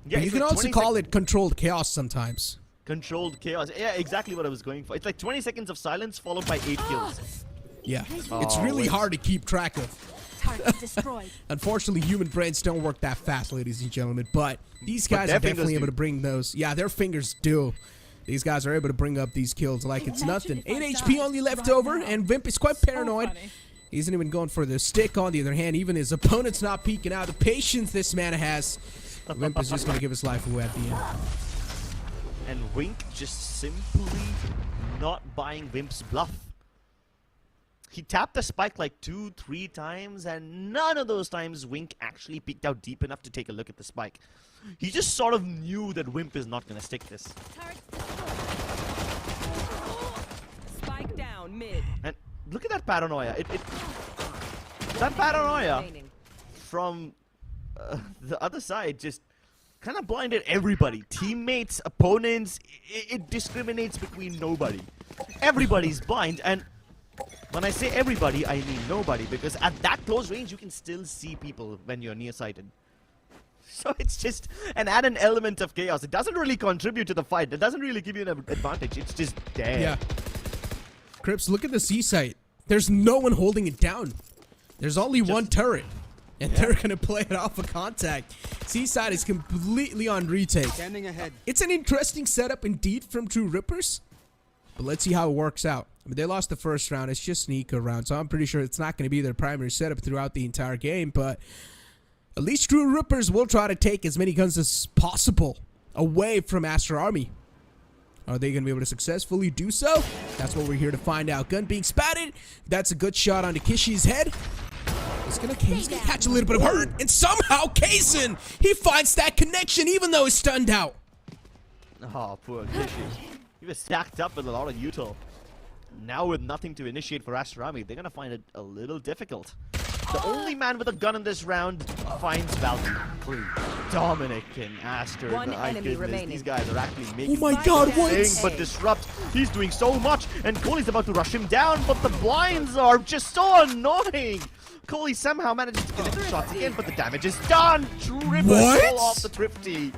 Speaker 1: Yeah, you can also call it controlled chaos sometimes.
Speaker 2: Controlled chaos. Yeah, exactly what I was going for. It's like 20 seconds of silence followed by 8 kills.
Speaker 1: Yeah, it's really hard to keep track of. Target destroyed. Unfortunately, human brains don't work that fast, ladies and gentlemen, but these guys are definitely able to bring those. Yeah, their fingers do. These guys are able to bring up these kills like it's nothing. 8 HP only left over, and Vimp is quite paranoid. He isn't even going for the stick. On the other hand, even his opponent's not peeking out. The patience this man has. Vimp is just going to give his life away at the end.
Speaker 2: And Wink just simply not buying Vimp's bluff. He tapped the spike like 2-3 times, and none of those times Wink actually peeked out deep enough to take a look at the spike. He just sort of knew that Wimp is not going to stick this.
Speaker 3: Spike down mid.
Speaker 2: And look at that paranoia. That paranoia from the other side just kind of blinded everybody. Teammates, opponents, it discriminates between nobody. Everybody's blind, and when I say everybody, I mean nobody, because at that close range, you can still see people when you're nearsighted. So it's just an added element of chaos. It doesn't really contribute to the fight. It doesn't really give you an advantage. It's just there.
Speaker 1: Yeah. Crips, look at the C site. There's no one holding it down. There's only one turret. And they're going to play it off of contact. C side is completely on retake.
Speaker 6: Standing ahead.
Speaker 1: It's an interesting setup indeed from True Rippers. But let's see how it works out. I mean, they lost the first round. It's just an eco round. So I'm pretty sure it's not going to be their primary setup throughout the entire game. But at least True Rippers will try to take as many guns as possible away from Aster Army. Are they going to be able to successfully do so? That's what we're here to find out. Gun being spatted. That's a good shot onto Kishi's head. He's gonna catch a little bit of hurt. And somehow Kazin, he finds that connection even though he's stunned out.
Speaker 2: Oh, poor Kishi. He was stacked up with a lot of util. Now with nothing to initiate for Aster Army, they're gonna find it a little difficult. The only man with a gun in this round finds Valkyrie. Dominic and Aster.
Speaker 3: One
Speaker 2: my
Speaker 3: enemy
Speaker 2: goodness,
Speaker 3: remaining.
Speaker 2: these guys are actually making
Speaker 1: Oh my god, what?
Speaker 2: anything but disrupt. He's doing so much, and Kohli's about to rush him down, but the blinds are just so annoying. Kohli somehow manages to connect the shots again, but the damage is done. True Rippers pull off the Thrifty.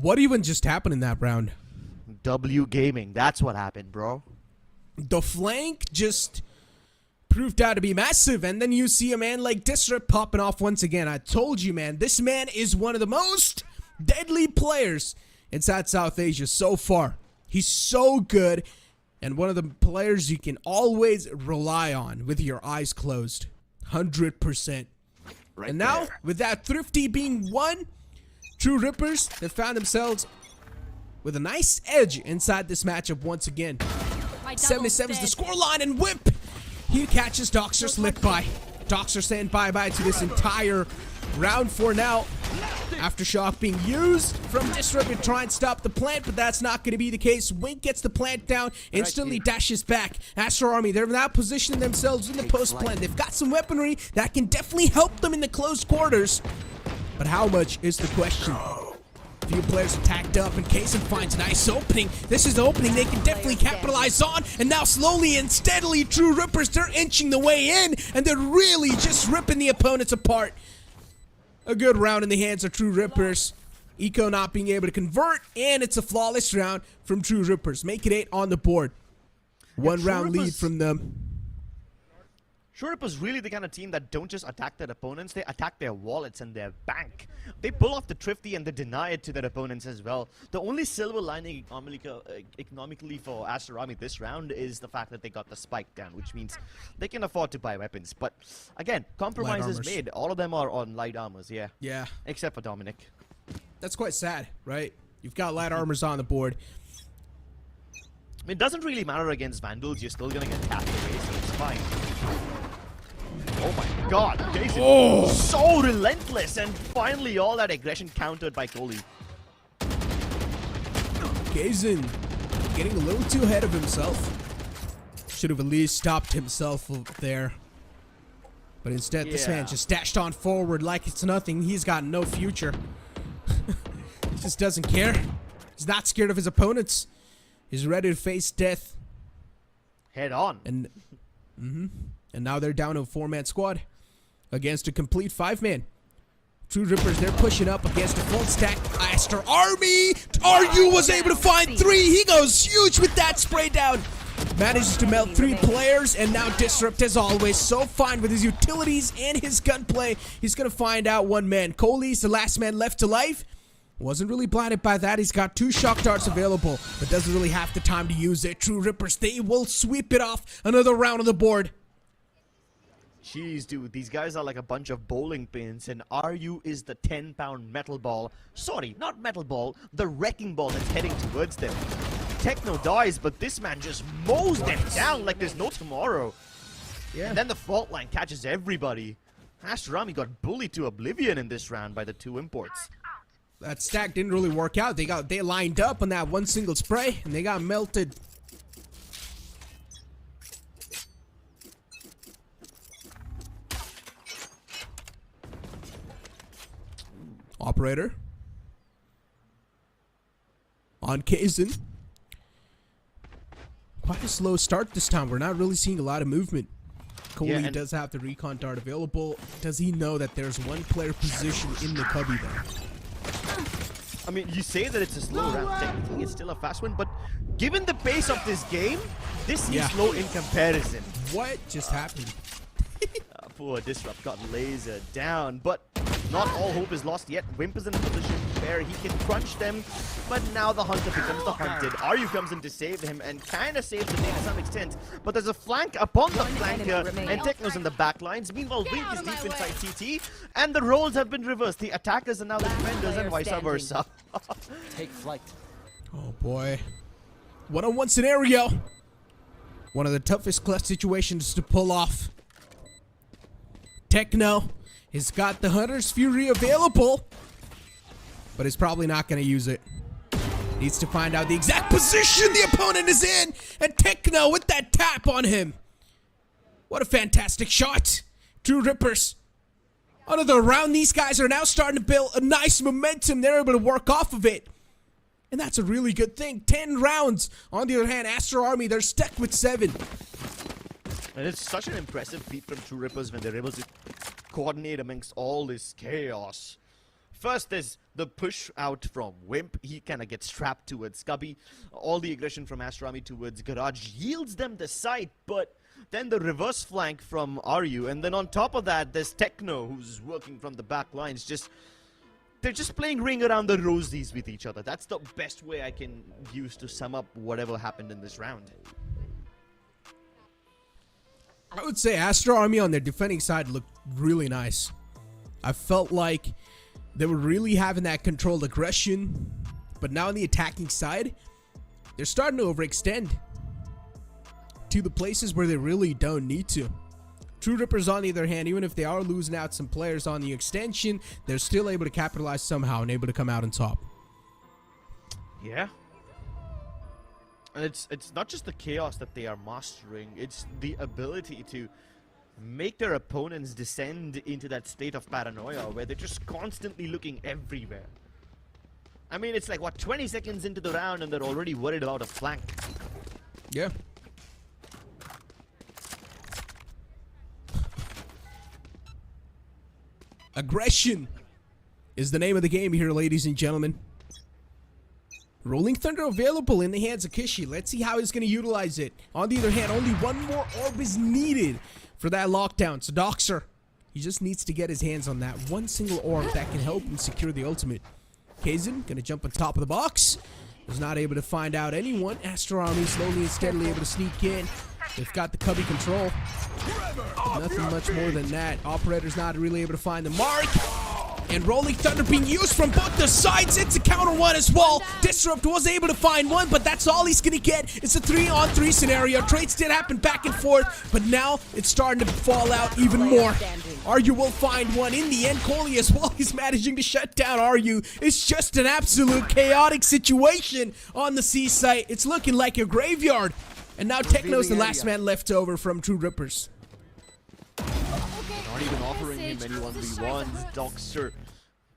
Speaker 1: What even just happened in that round?
Speaker 2: W Gaming, that's what happened, bro.
Speaker 1: The flank just proved out to be massive, and then you see a man like Disrupt popping off once again. I told you, man, this man is one of the most deadly players inside South Asia so far. He's so good, and one of the players you can always rely on with your eyes closed. 100%.
Speaker 5: Right
Speaker 1: and now,
Speaker 5: there.
Speaker 1: with that Thrifty being won, True Rippers have found themselves with a nice edge inside this matchup once again. 77 is the scoreline, and Whip! He catches Doxer slip by. Doxer saying bye-bye to this entire round for now. Aftershock being used from Disrupt to try and stop the plant, but that's not going to be the case. Wink gets the plant down, instantly dashes back. Aster Army, they're now positioning themselves in the post plant. They've got some weaponry that can definitely help them in the close quarters. But how much is the question? Few players are tacked up, and Kaysen finds a nice opening. This is the opening they can definitely capitalize on, and now slowly and steadily, True Rippers, they're inching the way in, and they're really just ripping the opponents apart. A good round in the hands of True Rippers. Eco not being able to convert, and it's a flawless round from True Rippers. Make it 8 on the board. One round lead from them.
Speaker 2: True Rippers really the kind of team that don't just attack their opponents, they attack their wallets and their bank. They pull off the Thrifty and they deny it to their opponents as well. The only silver lining economically for Aster Army this round is the fact that they got the spike down, which means they can afford to buy weapons. But again, compromises made. All of them are on light armors, yeah.
Speaker 1: Yeah.
Speaker 2: Except for Dominic.
Speaker 1: That's quite sad, right? You've got light armors on the board.
Speaker 2: I mean, it doesn't really matter against Vandals, you're still gonna get tapped away, so it's fine. Oh my god, Jason, so relentless, and finally all that aggression countered by Kohli.
Speaker 1: Kazin getting a little too ahead of himself. Should have at least stopped himself there. But instead, this man just dashed on forward like it's nothing. He's got no future. He just doesn't care. He's not scared of his opponents. He's ready to face death.
Speaker 2: Head on.
Speaker 1: And now they're down to a 4-man squad against a complete 5-man. True Rippers, they're pushing up against a full stack Aster Army. RU was able to find 3. He goes huge with that spray down. Manages to melt 3 players, and now Disrupt, as always, so fine with his utilities and his gunplay. He's going to find out 1 man. Kohli's the last man left to life. Wasn't really blinded by that. He's got 2 shock darts available, but doesn't really have the time to use it. True Rippers, they will sweep it off. Another round on the board.
Speaker 2: Jeez, dude, these guys are like a bunch of bowling pins, and RU is the 10-pound metal ball. Sorry, not metal ball, the wrecking ball that's heading towards them. Techno dies, but this man just mows them down like there's no tomorrow.
Speaker 1: Yeah.
Speaker 2: And then the fault line catches everybody. Aster Army got bullied to oblivion in this round by the 2 imports.
Speaker 1: That stack didn't really work out. They lined up on that 1 single spray, and they got melted. Operator. On Kaizen. Quite a slow start this time. We're not really seeing a lot of movement. Coley does have the recon dart available. Does he know that there's one player positioned in the cubby there?
Speaker 2: I mean, you say that it's a slow round. Technically, it's still a fast one, but given the pace of this game, this seems slow in comparison.
Speaker 1: What just happened?
Speaker 2: Poor Disrupt got lasered down, but not all hope is lost yet. Wimp is in a position where he can crunch them, but now the hunter becomes the hunted. Aryu comes in to save him and kind of saves the day to some extent, but there's a flank upon the flanker, and Techno's in the back lines. Meanwhile, Wimp is deep inside TT, and the roles have been reversed. The attackers are now the defenders, and vice versa.
Speaker 6: Take flight.
Speaker 1: Oh boy. One-on-one scenario. One of the toughest clutch situations to pull off. Techno has got the Hunter's Fury available, but is probably not going to use it. Needs to find out the exact position the opponent is in, and Techno with that tap on him. What a fantastic shot. Two Rippers. Another round. These guys are now starting to build a nice momentum. They're able to work off of it. And that's a really good thing. 10 rounds. On the other hand, Aster Army, they're stuck with 7.
Speaker 2: And it's such an impressive feat from True Rippers when they're able to coordinate amongst all this chaos. First, there's the push out from Wimp. He kind of gets trapped towards Cubby. All the aggression from Aster Army towards Garage yields them the site, but then the reverse flank from Aryu. And then on top of that, there's Techno, who's working from the back lines. They're just playing ring around the rosies with each other. That's the best way I can use to sum up whatever happened in this round.
Speaker 1: I would say Aster Army on their defending side looked really nice. I felt like they were really having that controlled aggression, but now on the attacking side, they're starting to overextend to the places where they really don't need to. True Rippers, on the other hand, even if they are losing out some players on the extension, they're still able to capitalize somehow and able to come out on top.
Speaker 2: Yeah. And it's not just the chaos that they are mastering, it's the ability to make their opponents descend into that state of paranoia where they're just constantly looking everywhere. I mean, it's like, what, 20 seconds into the round and they're already worried about a flank.
Speaker 1: Yeah. Aggression is the name of the game here, ladies and gentlemen. Rolling Thunder available in the hands of Kishi. Let's see how he's going to utilize it. On the other hand, only one more orb is needed for that lockdown. So Doxer, he just needs to get his hands on that one single orb that can help him secure the ultimate. Kaizen going to jump on top of the box. Was not able to find out anyone. Aster Army slowly and steadily able to sneak in. They've got the cubby control. Nothing much more than that. Operator's not really able to find the mark. And Rolling Thunder being used from both the sides. It's a counter one as well. Disrupt was able to find one, but that's all he's going to get. It's a 3-on-3 scenario. Trades did happen back and forth, but now it's starting to fall out even more. Aryu will find one in the end. Coley as well. He's managing to shut down Aryu. It's just an absolute chaotic situation on the C site. It's looking like a graveyard. And now Techno's the last man left over from True Rippers.
Speaker 2: Not even offering him any 1v1s. Doxer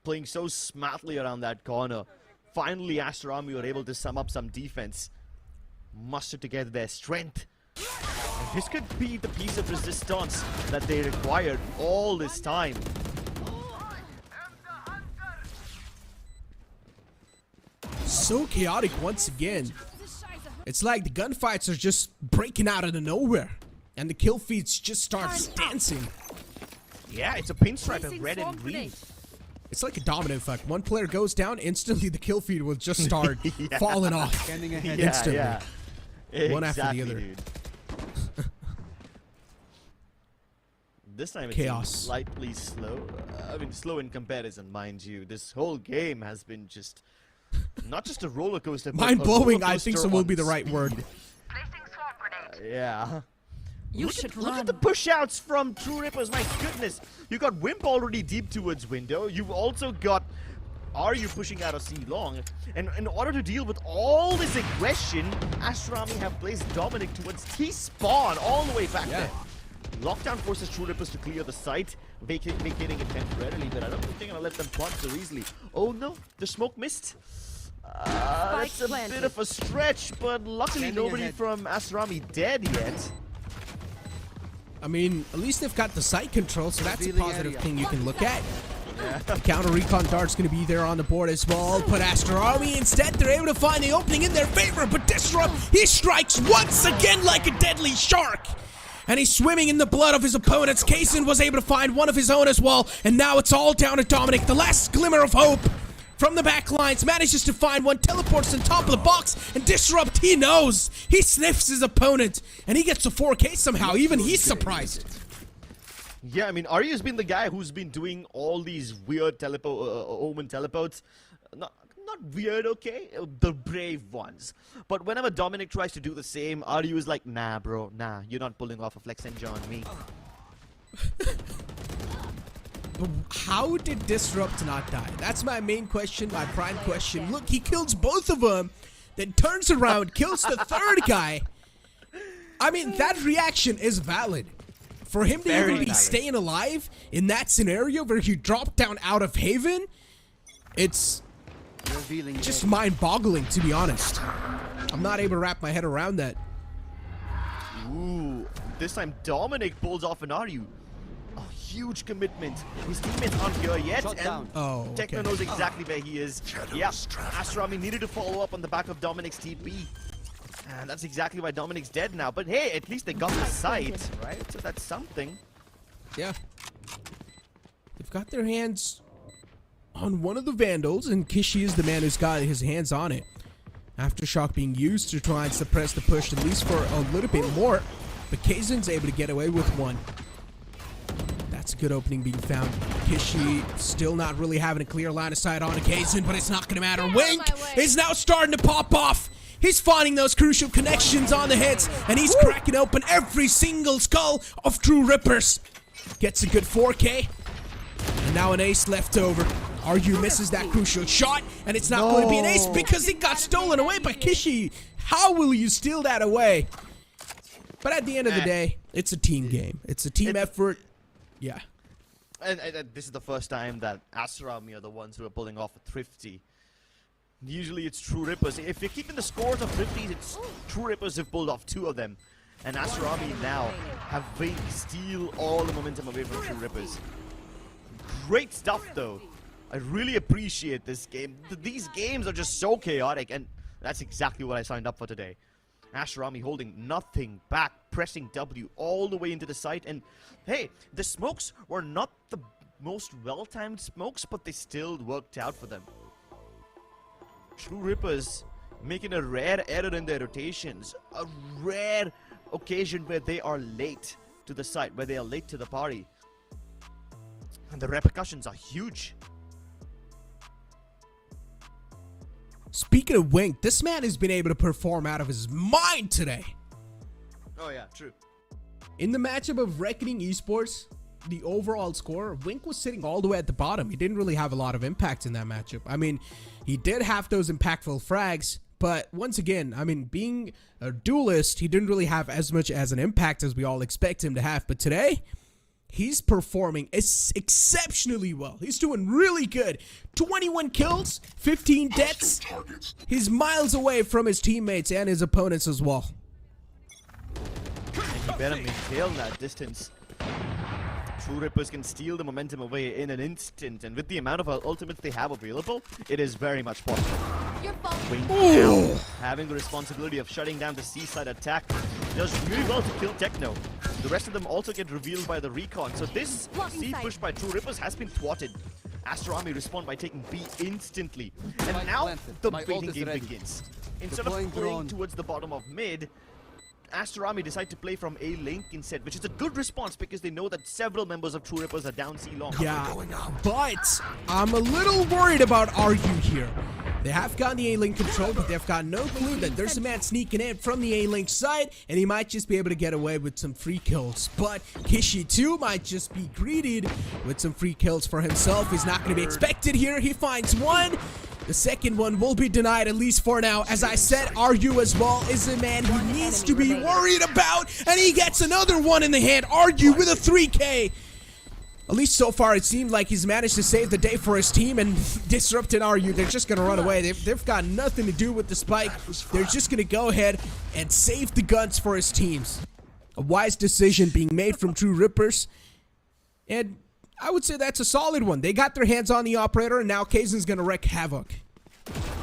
Speaker 2: playing so smartly around that corner. Finally, Aster Army were able to sum up some defense, muster together their strength. And this could be the piece of resistance that they required all this time.
Speaker 1: So chaotic once again. It's like the gunfights are just breaking out of nowhere. And the kill feeds just starts dancing.
Speaker 2: Yeah, it's a pinstripe of red and green.
Speaker 1: It's like a domino effect. One player goes down, instantly the kill feed will just start falling off instantly.
Speaker 2: Yeah.
Speaker 1: One after the other.
Speaker 2: Dude. This time it's
Speaker 1: Chaos.
Speaker 2: slightly slow. I mean, slow in comparison, mind you. This whole game has been just not just a roller coaster. but
Speaker 1: Mind-blowing,
Speaker 2: a
Speaker 1: I think so
Speaker 2: roller
Speaker 1: will be the
Speaker 2: coaster
Speaker 1: right
Speaker 2: on
Speaker 1: word.
Speaker 2: yeah.
Speaker 3: You
Speaker 2: Look
Speaker 3: should
Speaker 2: at
Speaker 3: run.
Speaker 2: the push-outs from True Rippers, my goodness. You got Wimp already deep towards window. You've also got Aryu pushing out of C long. And in order to deal with all this aggression, Aster Army have placed Dominic towards T-spawn all the way back there. Lockdown forces True Rippers to clear the site. vacating it temporarily, but I don't think they're gonna let them plunge so easily. Oh no, the smoke missed. That's a bit of a stretch, but luckily nobody from Aster dead yet.
Speaker 1: I mean, at least they've got the site control, so that's a positive thing you can look at. The counter recon dart's going to be there on the board as well, but Aster instead, they're able to find the opening in their favor, but Disrupt, he strikes once again like a deadly shark. And he's swimming in the blood of his opponents. Kaysen was able to find one of his own as well, and now it's all down to Dominic. The last glimmer of hope from the back lines manages to find one, teleports on top of the box, and Disrupt, he knows. He sniffs his opponent, and he gets a 4K somehow. Even he's surprised.
Speaker 2: Yeah, I mean, Aryu's been the guy who's been doing all these weird Omen teleports. Not weird, okay? The brave ones. But whenever Dominic tries to do the same, Aryu is like, nah, bro, nah, you're not pulling off a flex ninja on me.
Speaker 1: How did Disrupt not die? That's my main question, my prime question. Look, he kills both of them, then turns around, kills the third guy. I mean, that reaction is valid. For him to even be staying alive in that scenario where he dropped down out of Haven, it's just mind-boggling, to be honest. I'm not able to wrap my head around that.
Speaker 2: Ooh, this time Dominic pulls off an Aryu. A huge commitment. His teammates aren't here yet, and Techno knows exactly where he is. Yeah, Aster needed to follow up on the back of Dominic's TP. And that's exactly why Dominic's dead now. But hey, at least they got the site, right? So that's something.
Speaker 1: Yeah. They've got their hands on one of the Vandals, and Kishi is the man who's got his hands on it. Aftershock being used to try and suppress the push, at least for a little bit more. But Kaysen's able to get away with one. That's a good opening being found. Kishi still not really having a clear line of sight on Kaysen, but it's not going to matter. Wink is now starting to pop off. He's finding those crucial connections on the hits, and he's cracking open every single skull of True Rippers. Gets a good 4K, and now an ace left over. Aryu misses that crucial shot, and it's not going to be an ace because it got stolen away by Kishi. How will you steal that away? But at the end of the day, it's a team game. It's a team effort. Yeah.
Speaker 2: And this is the first time that Aster are the ones who are pulling off a thrifty. Usually it's True Rippers. If you're keeping the scores of 50s, it's True Rippers have pulled off 2 of them. And Aster now have steal all the momentum away from True Rippers. Great stuff though. I really appreciate this game. These games are just so chaotic, and that's exactly what I signed up for today. Aster holding nothing back, pressing W all the way into the site, and hey, the smokes were not the most well-timed smokes, but they still worked out for them. True Rippers making a rare error in their rotations, a rare occasion where they are late to the site, where they are late to the party. And the repercussions are huge.
Speaker 1: Speaking of Wink, this man has been able to perform out of his mind today.
Speaker 2: Oh yeah, true.
Speaker 1: In the matchup of Reckoning Esports, the overall score, Wink was sitting all the way at the bottom. He didn't really have a lot of impact in that matchup. I mean, he did have those impactful frags, but once again, I mean, being a duelist, he didn't really have as much as an impact as we all expect him to have. But today, he's performing exceptionally well. He's doing really good. 21 kills, 15 deaths. He's miles away from his teammates and his opponents as well.
Speaker 2: And you better maintain that distance. True Rippers can steal the momentum away in an instant, and with the amount of ultimates they have available, it is very much possible. Wink now, having the responsibility of shutting down the seaside attack, does really well to kill Techno. The rest of them also get revealed by the recon, so this C push by True Rippers has been thwarted. Aster respond by taking B instantly, and now the baiting game begins. Instead of playing towards the bottom of mid, Aster decide to play from A link instead, which is a good response because they know that several members of True Rippers are down C long.
Speaker 1: Yeah, but I'm a little worried about Aryu here. They have gotten the A-Link control, but they've got no clue that there's a man sneaking in from the A-Link side, and he might just be able to get away with some free kills. But Kishi too might just be greeted with some free kills for himself. He's not going to be expected here. He finds one. The second one will be denied, at least for now. As I said, Aryu as well is a man who needs to be worried about, and he gets another one in the hand. Aryu with a 3K. At least so far, it seemed like he's managed to save the day for his team, and Disrupt and RU, they're just going to run away. They've got nothing to do with the spike. They're just going to go ahead and save the guns for his teams. A wise decision being made from True Rippers, and I would say that's a solid one. They got their hands on the operator, and now Kaizen's going to wreak havoc.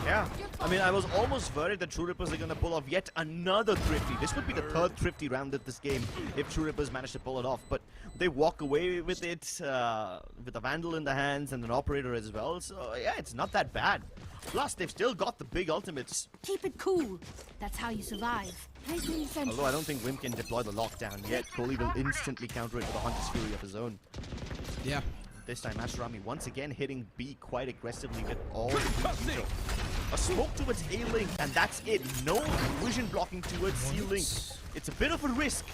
Speaker 2: Yeah, I mean, I was almost worried that True Rippers are going to pull off yet another thrifty. This would be the third thrifty round of this game if True Rippers manage to pull it off. But they walk away with it, with a Vandal in the hands and an Operator as well. So, yeah, it's not that bad. Plus, they've still got the big ultimates.
Speaker 6: Keep it cool. That's how you survive.
Speaker 2: Although I don't think Wimp can deploy the lockdown yet. Kohli will instantly counter it with a Hunter's Fury of his own. Yeah. This time, Aster once again hitting B quite aggressively with all the control. A smoke towards A-Link, and that's it. No vision blocking towards C-Link. It's a bit of a risk.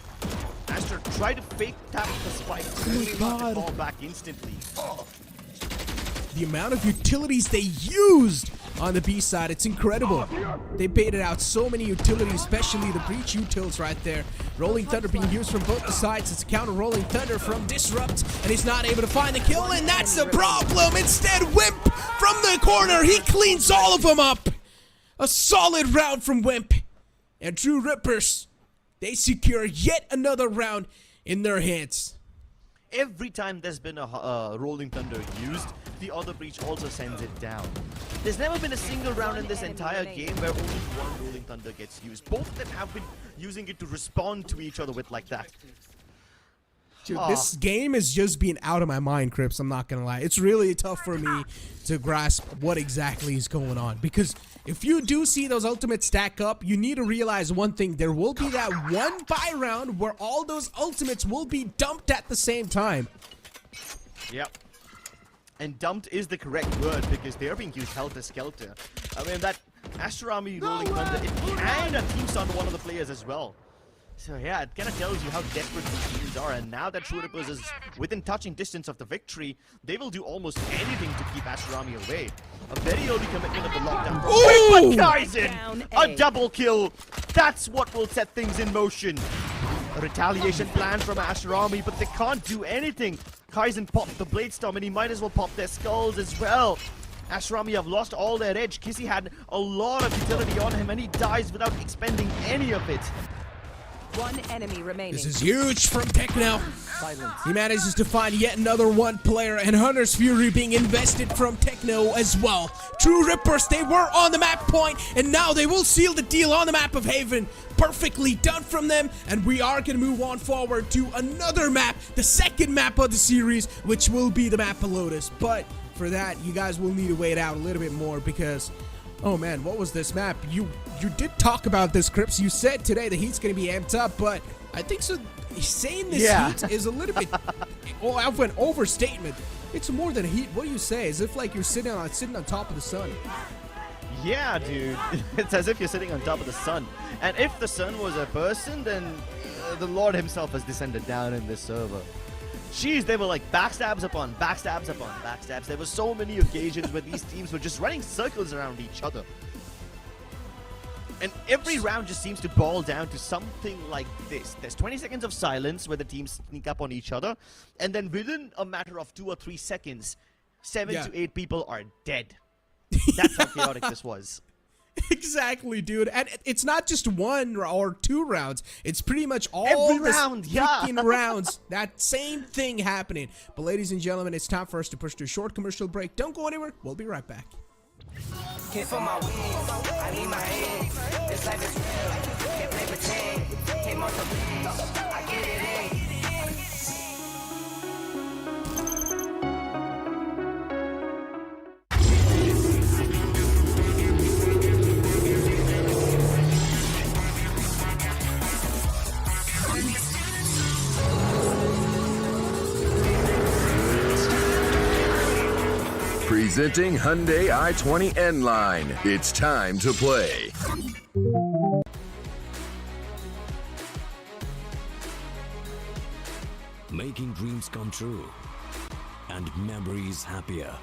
Speaker 2: Aster tried to fake tap the spike, only to fall back instantly.
Speaker 1: The amount of utilities they used on the B side, it's incredible. They baited out so many utilities, especially the breach utils right there. Rolling Thunder being used from both the sides. It's a counter Rolling Thunder from Disrupt, and he's not able to find the kill, and that's the problem. Instead, Wimp from the corner, he cleans all of them up. A solid round from Wimp. And True Rippers, they secure yet another round in their hands.
Speaker 2: Every time there's been a Rolling Thunder used, the other breach also sends it down. There's never been a single round in this entire game where only one Rolling Thunder gets used. Both of them have been using it to respond to each other with like that.
Speaker 1: Dude, this game is just being out of my mind, Crips. I'm not gonna lie. It's really tough for me to grasp what exactly is going on. Because if you do see those ultimates stack up, you need to realize one thing. There will be that one buy round where all those ultimates will be dumped at the same time.
Speaker 2: Yep. And dumped is the correct word because they are being used helter-skelter. I mean, that Aster Rolling Thunder, it kinda teams on one of the players as well. So yeah, it kind of tells you how desperate these teams are, and now that True Rippers is within touching distance of the victory, they will do almost anything to keep Aster away. A very early commitment of the lockdown.
Speaker 1: Ooh!
Speaker 2: But Kaizen! A double kill! That's what will set things in motion. A retaliation plan from Aster but they can't do anything. Kaizen popped the Blade Storm, and he might as well pop their skulls as well. Aster have lost all their edge. Kissy had a lot of utility on him, and he dies without expending any of it.
Speaker 3: One enemy remaining.
Speaker 1: This is huge from Techno. He manages to find yet another one player, and Hunter's Fury being invested from Techno as well. True Rippers, they were on the map point, and now they will seal the deal on the map of Haven. Perfectly done from them, and we are going to move on forward to another map, the second map of the series, which will be the map of Lotus. But for that, you guys will need to wait out a little bit more because... oh man, what was this map? You did talk about this, Crips. You said today the heat's going to be amped up, but I think so. Saying this heat is a little bit of an overstatement. It's more than heat. What do you say? As if like you're sitting on top of the sun.
Speaker 2: Yeah, dude. It's as if you're sitting on top of the sun. And if the sun was a person, then the Lord himself has descended down in this server. Jeez, they were like backstabs upon backstabs upon backstabs. There were so many occasions where these teams were just running circles around each other. And every round just seems to boil down to something like this. There's 20 seconds of silence where the teams sneak up on each other. And then within a matter of 2 or 3 seconds, 7 to 8 people are dead. That's how chaotic this was.
Speaker 1: Exactly, dude. And it's not just 1 or 2 rounds. It's pretty much all
Speaker 2: every round,
Speaker 1: freaking rounds. That same thing happening. But ladies and gentlemen, it's time for us to push to a short commercial break. Don't go anywhere. We'll be right back.
Speaker 4: Can't feel my wings, I need my hands. This life is real, can't play pretend. Came off the wings, I get it in.
Speaker 5: Presenting Hyundai i20 N-Line. It's time to play.
Speaker 7: Making dreams come true and memories happier.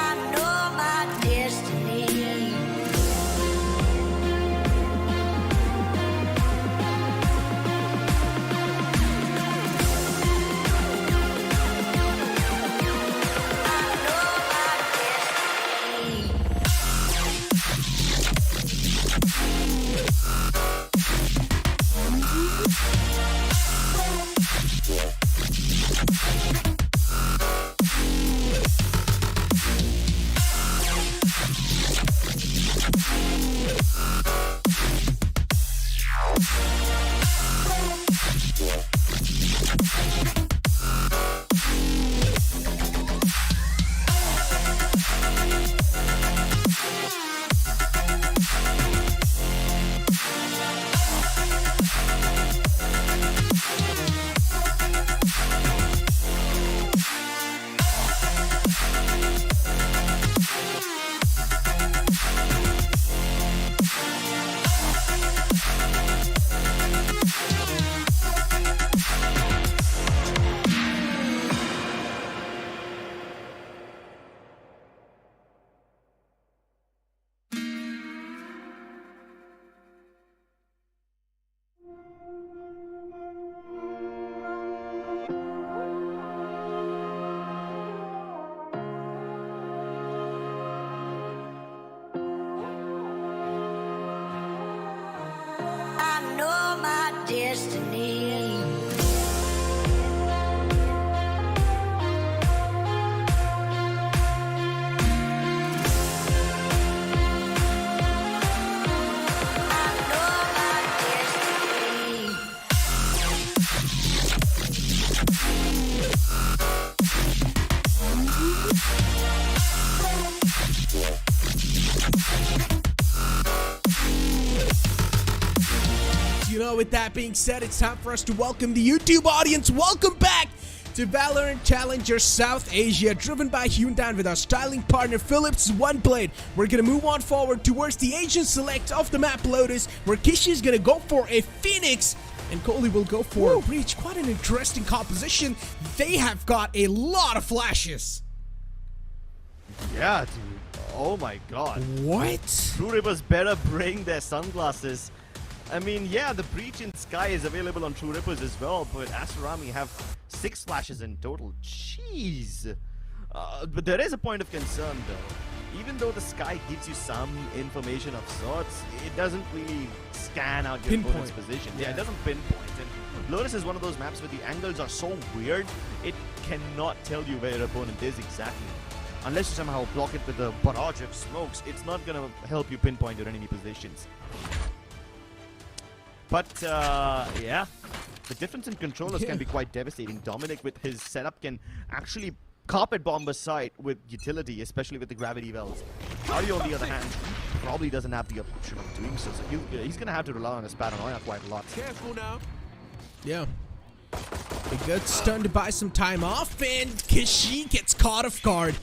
Speaker 4: I know my destiny. I know my destiny. I know my destiny. I know my destiny.
Speaker 1: You know, with that being said, it's time for us to welcome the YouTube audience. Welcome back to Valorant Challenger South Asia, driven by Orangutan with our styling partner Philips OneBlade. We're gonna move on forward towards the Asian select of the map Lotus, where Kishi is gonna go for a Phoenix and Kohli will go for a Breach. Quite an interesting composition. They have got a lot of flashes.
Speaker 2: Yeah, dude. Oh my god.
Speaker 1: What?
Speaker 2: True Rippers better bring their sunglasses. I mean, yeah, the Breach in Sky is available on True Rippers as well, but Aster have 6 flashes in total. Jeez. But there is a point of concern, though. Even though the Sky gives you some information of sorts, it doesn't really scan out your opponent's position. Yeah, it doesn't pinpoint. And Lotus is one of those maps where the angles are so weird, it cannot tell you where your opponent is exactly. Unless you somehow block it with a barrage of smokes, it's not going to help you pinpoint your enemy positions. But, yeah, the difference in controllers can be quite devastating. Dominic, with his setup, can actually carpet bomb a site with utility, especially with the gravity wells. Ari, on the other hand, probably doesn't have the option of doing so. So he's going to have to rely on his paranoia quite a lot.
Speaker 8: Careful now.
Speaker 1: Yeah. He gets stunned to buy some time off, and Kishi gets caught off guard.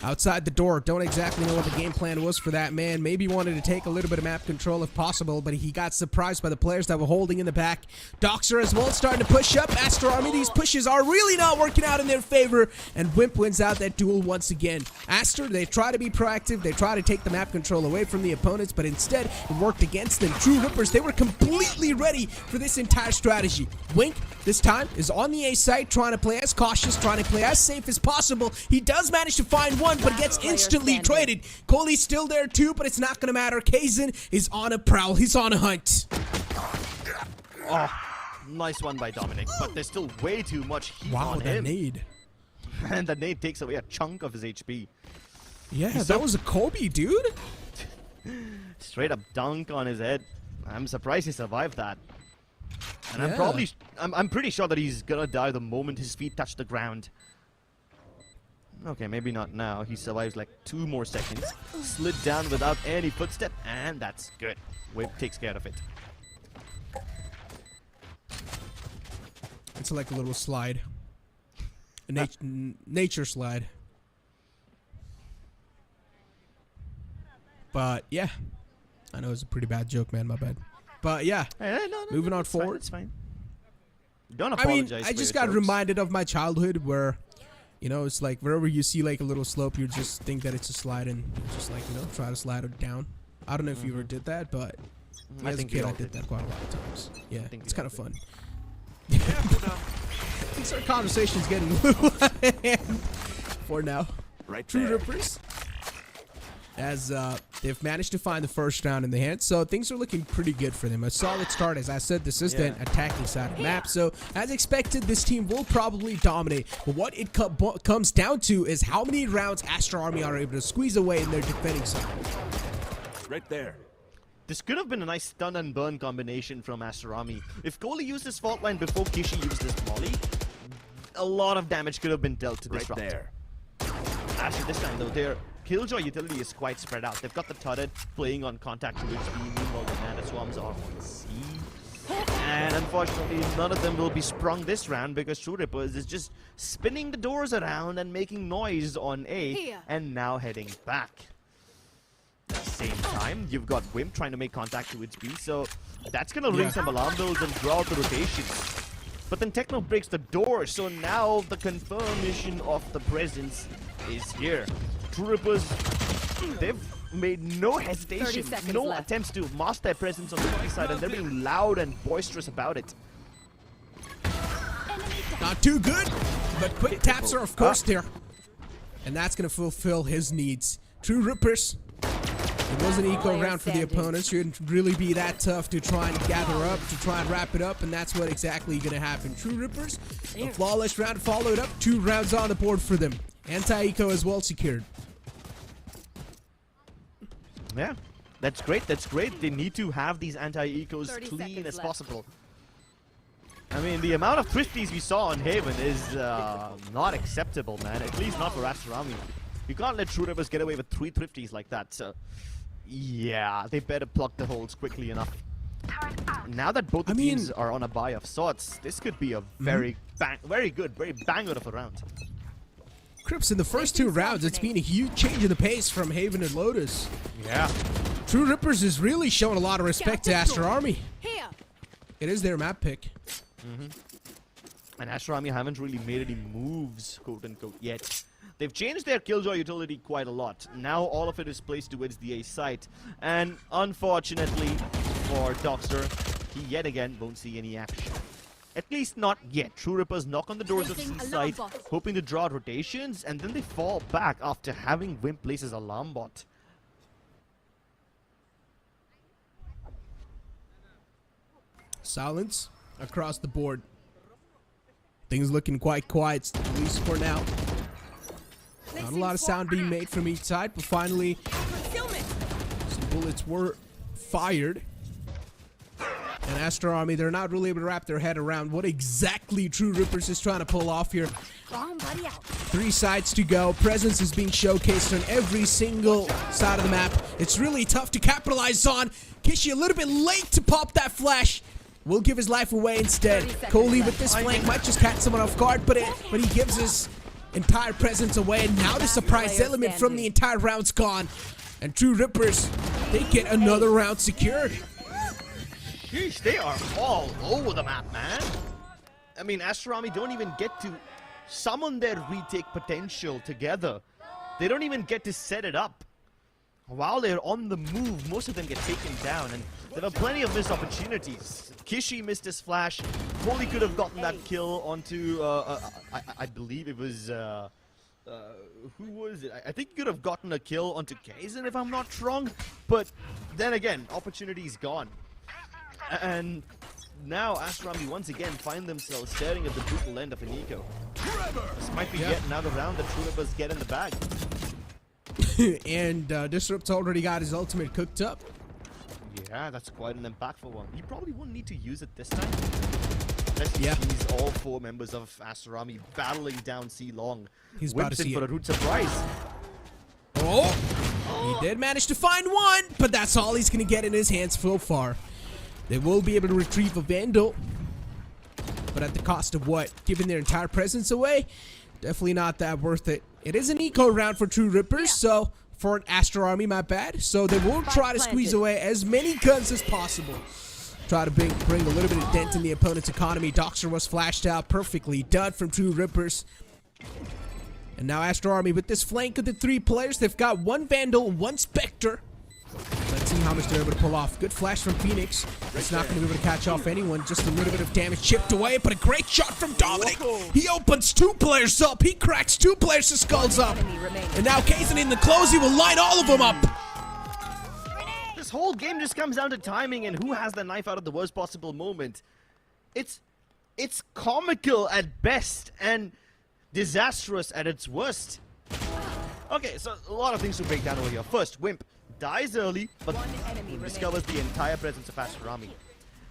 Speaker 1: Outside the door. Don't exactly know what the game plan was for that man. Maybe wanted to take a little bit of map control if possible, but he got surprised by the players that were holding in the back. Doxer as well starting to push up. Aster Army, these pushes are really not working out in their favor, and Wimp wins out that duel once again. Aster, they try to be proactive. They try to take the map control away from the opponents, but instead it worked against them. True Rippers, they were completely ready for this entire strategy. Wink, this time, is on the A site, trying to play as cautious, trying to play as safe as possible. He does manage to find one, but gets instantly traded. Kohli's still there too, but it's not going to matter. Kaizen is on a prowl. He's on a hunt.
Speaker 2: Oh, nice one by Dominic, but there's still way too much heat on
Speaker 1: That
Speaker 2: him.
Speaker 1: nade.
Speaker 2: And the nade takes away a chunk of his HP.
Speaker 1: Yeah, that was a Kobe, dude.
Speaker 2: Straight up dunk on his head. I'm surprised he survived that. And
Speaker 1: Yeah.
Speaker 2: I'm pretty sure that he's gonna die the moment his feet touch the ground. Okay, maybe not now. He survives like 2 more seconds. Slid down without any footstep, and that's good. Whip takes care of it.
Speaker 1: It's like a little slide. A nature slide. But yeah, I know it's a pretty bad joke, man. My bad. But yeah,
Speaker 2: No,
Speaker 1: moving on
Speaker 2: it's fine,
Speaker 1: forward.
Speaker 2: It's fine. Don't
Speaker 1: I mean,
Speaker 2: apologize.
Speaker 1: I
Speaker 2: for
Speaker 1: just
Speaker 2: your
Speaker 1: got
Speaker 2: jokes.
Speaker 1: reminded of my childhood where, you know, it's like wherever you see like a little slope, you just think that it's a slide and you just like, you know, try to slide it down. I don't know if you ever did that, but
Speaker 2: I
Speaker 1: as a
Speaker 2: think we
Speaker 1: kid, I
Speaker 2: all
Speaker 1: did that quite a lot of times. Yeah,
Speaker 2: think
Speaker 1: it's
Speaker 2: we
Speaker 1: kind
Speaker 2: all
Speaker 1: of
Speaker 2: did.
Speaker 1: fun. These our conversations getting a little out of hand for now.
Speaker 7: Right
Speaker 1: True
Speaker 7: there.
Speaker 1: Rippers, as they've managed to find the first round in the hand, so things are looking pretty good for them. A solid start. As I said, this is the attacking side of the map, so as expected, this team will probably dominate. But what it comes down to is how many rounds Aster Army are able to squeeze away in their defending side.
Speaker 7: Right there.
Speaker 2: This could have been a nice stun and burn combination from Aster Army. If Kohli used his fault line before Kishi used his molly, a lot of damage could have been dealt to this
Speaker 7: Right
Speaker 2: round.
Speaker 7: there.
Speaker 2: Aster this time though, their Killjoy utility is quite spread out. They've got the turret playing on contact to HP, meanwhile the Nana Swarms are on C. And unfortunately, none of them will be sprung this round because True Rippers is just spinning the doors around and making noise on A,
Speaker 6: Here.
Speaker 2: and now heading back. At the same time, you've got Wimp trying to make contact to its B, so that's gonna ring some alarm bells and draw out the rotations. But then Techno breaks the door, so now the confirmation of the presence is here. True Rippers, they've made no
Speaker 3: 30
Speaker 2: hesitation,
Speaker 3: seconds
Speaker 2: no
Speaker 3: left.
Speaker 2: attempts to mask their presence on the B side, and they're being loud and boisterous about it.
Speaker 1: Not too good, but quick taps are of course there. And that's going to fulfill his needs. True Rippers. It was an eco round for the opponents. Shouldn't really be that tough to try and gather up, to try and wrap it up, and that's what exactly going to happen. True Rippers, a flawless round followed up. 2 rounds on the board for them. Anti-eco as well secured.
Speaker 2: Yeah, that's great, that's great. They need to have these anti-ecos
Speaker 3: 30
Speaker 2: clean
Speaker 3: seconds
Speaker 2: as
Speaker 3: left.
Speaker 2: possible. I mean, the amount of thrifties we saw on Haven is not acceptable, man. At least not for Aster Army. You can't let True Rippers get away with 3 thrifties like that, so... Yeah, they better plug the holes quickly enough. Now that both the teams are on a buy of sorts, this could be a very good, very banger of a round.
Speaker 1: Crips, in the first 2 rounds, it's been a huge change in the pace from Haven and Lotus.
Speaker 2: Yeah.
Speaker 1: True Rippers is really showing a lot of respect to Aster Army.
Speaker 6: Here.
Speaker 1: It is their map pick.
Speaker 2: And Aster Army haven't really made any moves, quote-unquote, yet. They've changed their Killjoy utility quite a lot. Now all of it is placed towards the A site. And unfortunately for Doxter, he yet again won't see any action. At least not yet. True Rippers knock on the doors of C
Speaker 6: Placing
Speaker 2: site,
Speaker 6: alarm bot.
Speaker 2: hoping to draw rotations, and then they fall back after having Wimp place his alarm bot.
Speaker 1: Silence across the board. Things looking quite quiet, at least for now. Not a lot of sound being made from each side, but finally some bullets were fired. And Aster Army, they're not really able to wrap their head around what exactly True Rippers is trying to pull off here.
Speaker 6: Bomb buddy out.
Speaker 1: 3 sides to go. Presence is being showcased on every single side of the map. It's really tough to capitalize on. Kishi a little bit late to pop that flash. Will give his life away instead.
Speaker 3: 30 seconds
Speaker 1: Kohli
Speaker 3: left.
Speaker 1: with this flank might just catch someone off guard, but he gives his entire presence away. And now the surprise
Speaker 3: Player
Speaker 1: element from
Speaker 3: standing.
Speaker 1: the entire round's gone. And True Rippers, they get another round secured.
Speaker 2: Sheesh, they are all over the map, man. I mean, Aster Army don't even get to summon their retake potential together. They don't even get to set it up. While they're on the move, most of them get taken down, and there were plenty of missed opportunities. Kishi missed his flash. Kohli could have gotten that kill onto, I believe it was, who was it? I think he could have gotten a kill onto Kaizen, if I'm not wrong. But then again, opportunity's gone. And now Aster Army once again find themselves staring at the brutal end of an eco. This might be yet another round that True Rippers get in the bag.
Speaker 1: And Disrupt's already got his ultimate cooked up.
Speaker 2: Yeah, that's quite an impactful one. He probably won't need to use it this time. Unless he
Speaker 1: Yeah.
Speaker 2: sees all 4 members of Aster Army battling down C Long.
Speaker 1: He's about
Speaker 2: Whips
Speaker 1: to
Speaker 2: in
Speaker 1: see
Speaker 2: for
Speaker 1: it.
Speaker 2: a root surprise.
Speaker 1: Oh! He did manage to find one, but that's all he's going to get in his hands so far. They will be able to retrieve a Vandal. But at the cost of what? Giving their entire presence away? Definitely not that worth it. It is an eco round for True Rippers, so for an Aster Army, my bad. So they will try to squeeze away as many guns as possible. Try to bring a little bit of dent in the opponent's economy. Doxer was flashed out perfectly done from True Rippers. And now Aster Army with this flank of the 3 players. They've got 1 Vandal, 1 Spectre. Let's see how much they're able to pull off. Good flash from Phoenix. It's not going to be able to catch off anyone. Just a little bit of damage chipped away, but a great shot from Dominic. He opens 2 players up. He cracks 2 players' skulls up. And now Kazan in the close. He will line all of them up.
Speaker 2: This whole game just comes down to timing and who has the knife out at the worst possible moment. It's comical at best and disastrous at its worst. Okay, so a lot of things to break down over here. First, Wimp dies early, but discovers the entire presence of Aster Army.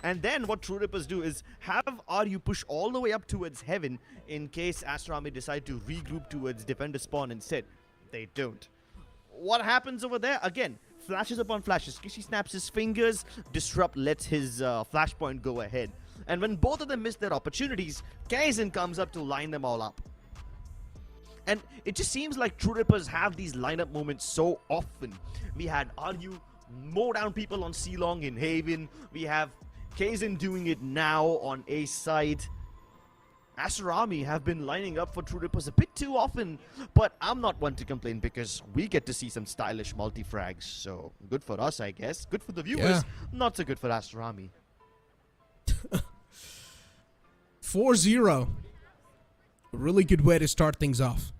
Speaker 2: And then what True Rippers do is have RU push all the way up towards heaven in case Aster Army decide to regroup towards defender spawn instead. They don't. What happens over there? Again, flashes upon flashes. Kishi snaps his fingers, Disrupt lets his flashpoint go ahead. And when both of them miss their opportunities, Kaizen comes up to line them all up. And it just seems like True Rippers have these lineup moments so often. We had RU mow down people on C-Long in Haven. We have Kaizen doing it now on A side. Aster Army have been lining up for True Rippers a bit too often, but I'm not one to complain because we get to see some stylish multi-frags. So good for us, I guess. Good for the viewers.
Speaker 1: Yeah.
Speaker 2: Not so good for Aster Army.
Speaker 1: 4-0. A really good way to start things off.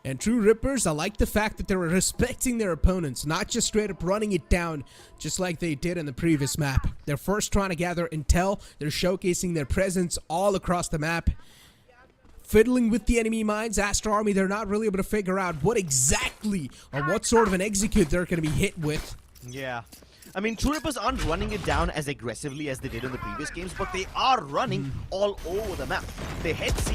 Speaker 1: And True Rippers, I like the fact that they were respecting their opponents, not just straight up running it down, just like they did in the previous map. They're first trying to gather intel, they're showcasing their presence all across the map. Fiddling with the enemy mines, Aster Army, they're not really able to figure out what exactly, or what sort of an execute they're going to be hit with.
Speaker 2: Yeah. I mean, True Rippers aren't running it down as aggressively as they did in the previous games, but they are running all over the map. They head C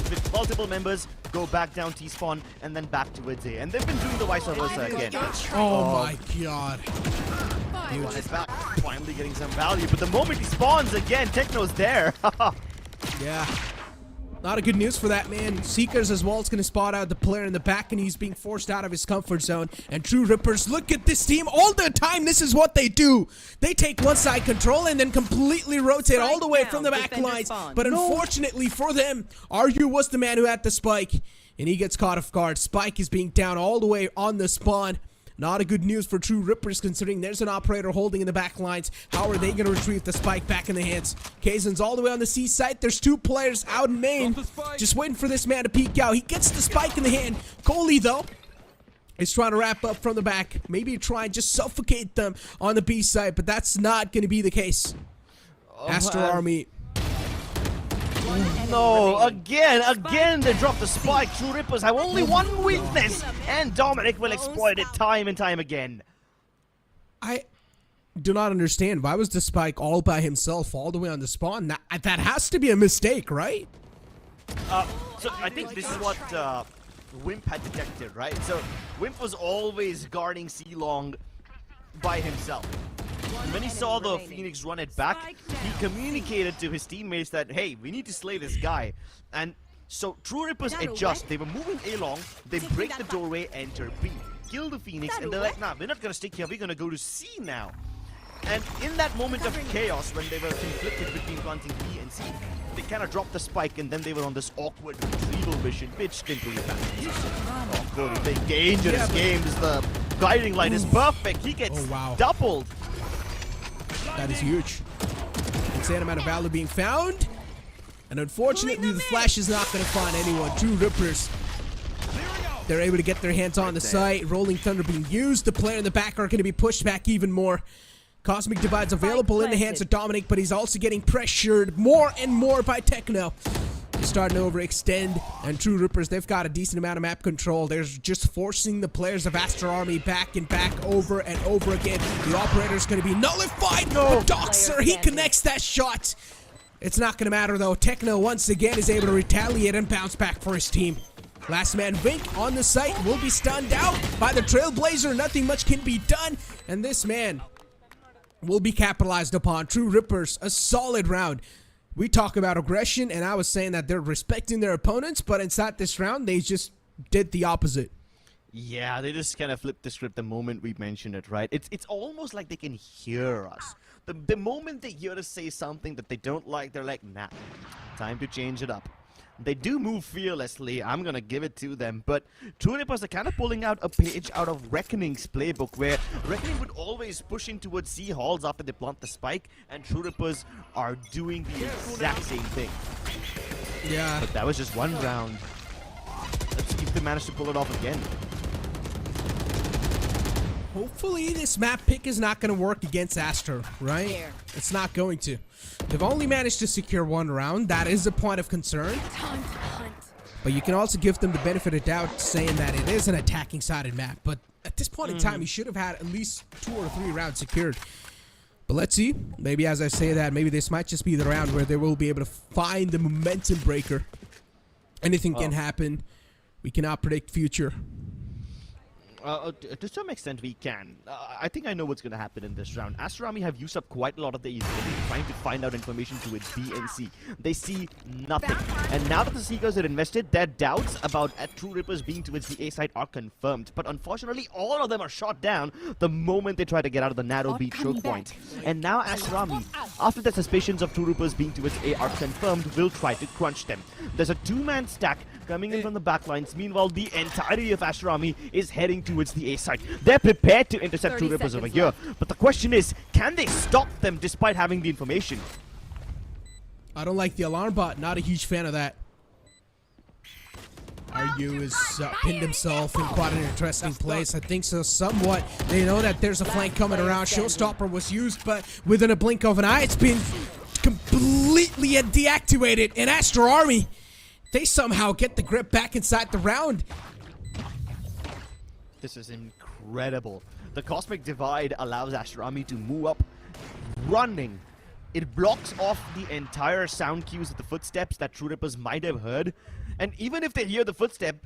Speaker 2: with multiple members, go back down T-spawn, and then back towards A. And they've been doing the vice versa again.
Speaker 1: Oh my god.
Speaker 2: Huge is back, finally getting some value, but the moment he spawns again, Techno's there.
Speaker 1: Yeah. Not a good news for that man. Seekers as well is going to spot out the player in the back, and he's being forced out of his comfort zone. And True Rippers, look at this team. All the time, this is what they do. They take one side control and then completely rotate all the way from the back lines. But unfortunately for them, RU was the man who had the spike, and he gets caught off guard. Spike is being down all the way on the spawn. Not a good news for True Rippers considering there's an operator holding in the back lines. How are they going to retrieve the spike back in the hands? Kazan's all the way on the C site. There's 2 players out in main. Just waiting for this man to peek out. He gets the spike in the hand. Coley, though, is trying to wrap up from the back. Maybe try and just suffocate them on the B side, but that's not going to be the case. Aster Army.
Speaker 2: No, again they drop the spike. True Rippers have only one weakness, and Dominic will exploit it time and time again.
Speaker 1: I do not understand. Why was the spike all by himself all the way on the spawn? That has to be a mistake, right?
Speaker 2: So I think this is what Wimp had detected, right? So Wimp was always guarding C-Long by himself. And when he saw the Phoenix run it back, he communicated to his teammates that, hey, we need to slay this guy. And so True Rippers adjust. They were moving A long, they break the doorway, enter B, kill the Phoenix, and they're like, nah, we're not gonna stick here, we're gonna go to C now. And in that moment of chaos, when they were conflicted between planting B and C, they kind of dropped the spike, and then they were on this awkward retrieval mission, which didn't really matter. Oh, Cody, big dangerous games. The guiding light is perfect. He gets doubled.
Speaker 1: That is huge. Insane amount of value being found. And unfortunately, the flash is not going to find anyone. True Rippers, they're able to get their hands on the site. Rolling Thunder being used. The player in the back are going to be pushed back even more. Cosmic Divide's available in the hands of Dominic, but he's also getting pressured more and more by Techno. starting to overextend, and True Rippers, they've got a decent amount of map control. They're just forcing the players of Aster Army back and back over and over again. The operator's going to be nullified. No, Doxer, he connects that shot. It's not going to matter though. Techno once again is able to retaliate and bounce back for his team. Last man Vink on the site will be stunned out by the Trailblazer. Nothing much can be done, and this man will be capitalized upon. True Rippers, a solid round. We talk about aggression, and I was saying that they're respecting their opponents, but inside this round, they just did the opposite.
Speaker 2: Yeah, they just kind of flipped the script the moment we mentioned it, right? It's almost like they can hear us. The moment they hear us say something that they don't like, they're like, nah, time to change it up. They do move fearlessly, I'm gonna give it to them, but True Rippers are kind of pulling out a page out of Reckoning's playbook, where Reckoning would always push in towards C halls after they plant the spike, and True Rippers are doing the exact same thing.
Speaker 1: Yeah.
Speaker 2: But that was just one round. Let's see if they manage to pull it off again.
Speaker 1: Hopefully this map pick is not going to work against Aster, right? It's not going to. They've only managed to secure one round. That is a point of concern.
Speaker 6: Time to hunt.
Speaker 1: But you can also give them the benefit of doubt saying that it is an attacking-sided map. But at this point in time, he should have had at least 2 or 3 rounds secured. But let's see. Maybe as I say that, maybe this might just be the round where they will be able to find the momentum breaker. Anything can happen. We cannot predict future.
Speaker 2: To some extent we can. I think I know what's going to happen in this round. Aster Army have used up quite a lot of their ability trying to find out information to its B and C. They see nothing. And now that the Seekers are invested, their doubts about True Rippers being towards the A side are confirmed. But unfortunately, all of them are shot down the moment they try to get out of the narrow B choke point. And now Aster Army, after the suspicions of True Rippers being towards A are confirmed, will try to crunch them. There's a 2-man stack coming in from the backlines. Meanwhile, the entirety of Aster Army is heading towards the A side. They're prepared to intercept True Rippers over here. But the question is, can they stop them despite having the information?
Speaker 1: I don't like the alarm bot. Not a huge fan of that. RU has pinned himself in quite an interesting place. I think so somewhat. They know that there's a flank coming around. Showstopper was used, but within a blink of an eye, it's been completely deactivated. And Aster Army, they somehow get the grip back inside the round.
Speaker 2: This is incredible. The Cosmic Divide allows Aster Army to move up running. It blocks off the entire sound cues of the footsteps that True Rippers might have heard. And even if they hear the footstep,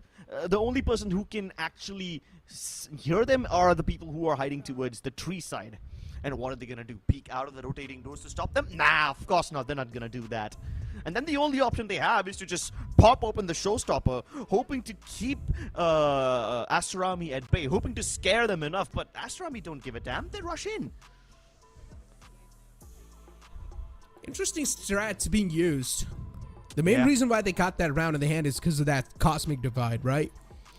Speaker 2: the only person who can actually hear them are the people who are hiding towards the tree side. And what are they going to do? Peek out of the rotating doors to stop them? Nah, of course not. They're not going to do that. And then the only option they have is to just pop open the Showstopper, hoping to keep Aster Army at bay, hoping to scare them enough. But Aster Army don't give a damn. They rush in.
Speaker 1: Interesting strats being used. The main reason why they got that round in the hand is because of that Cosmic Divide, right?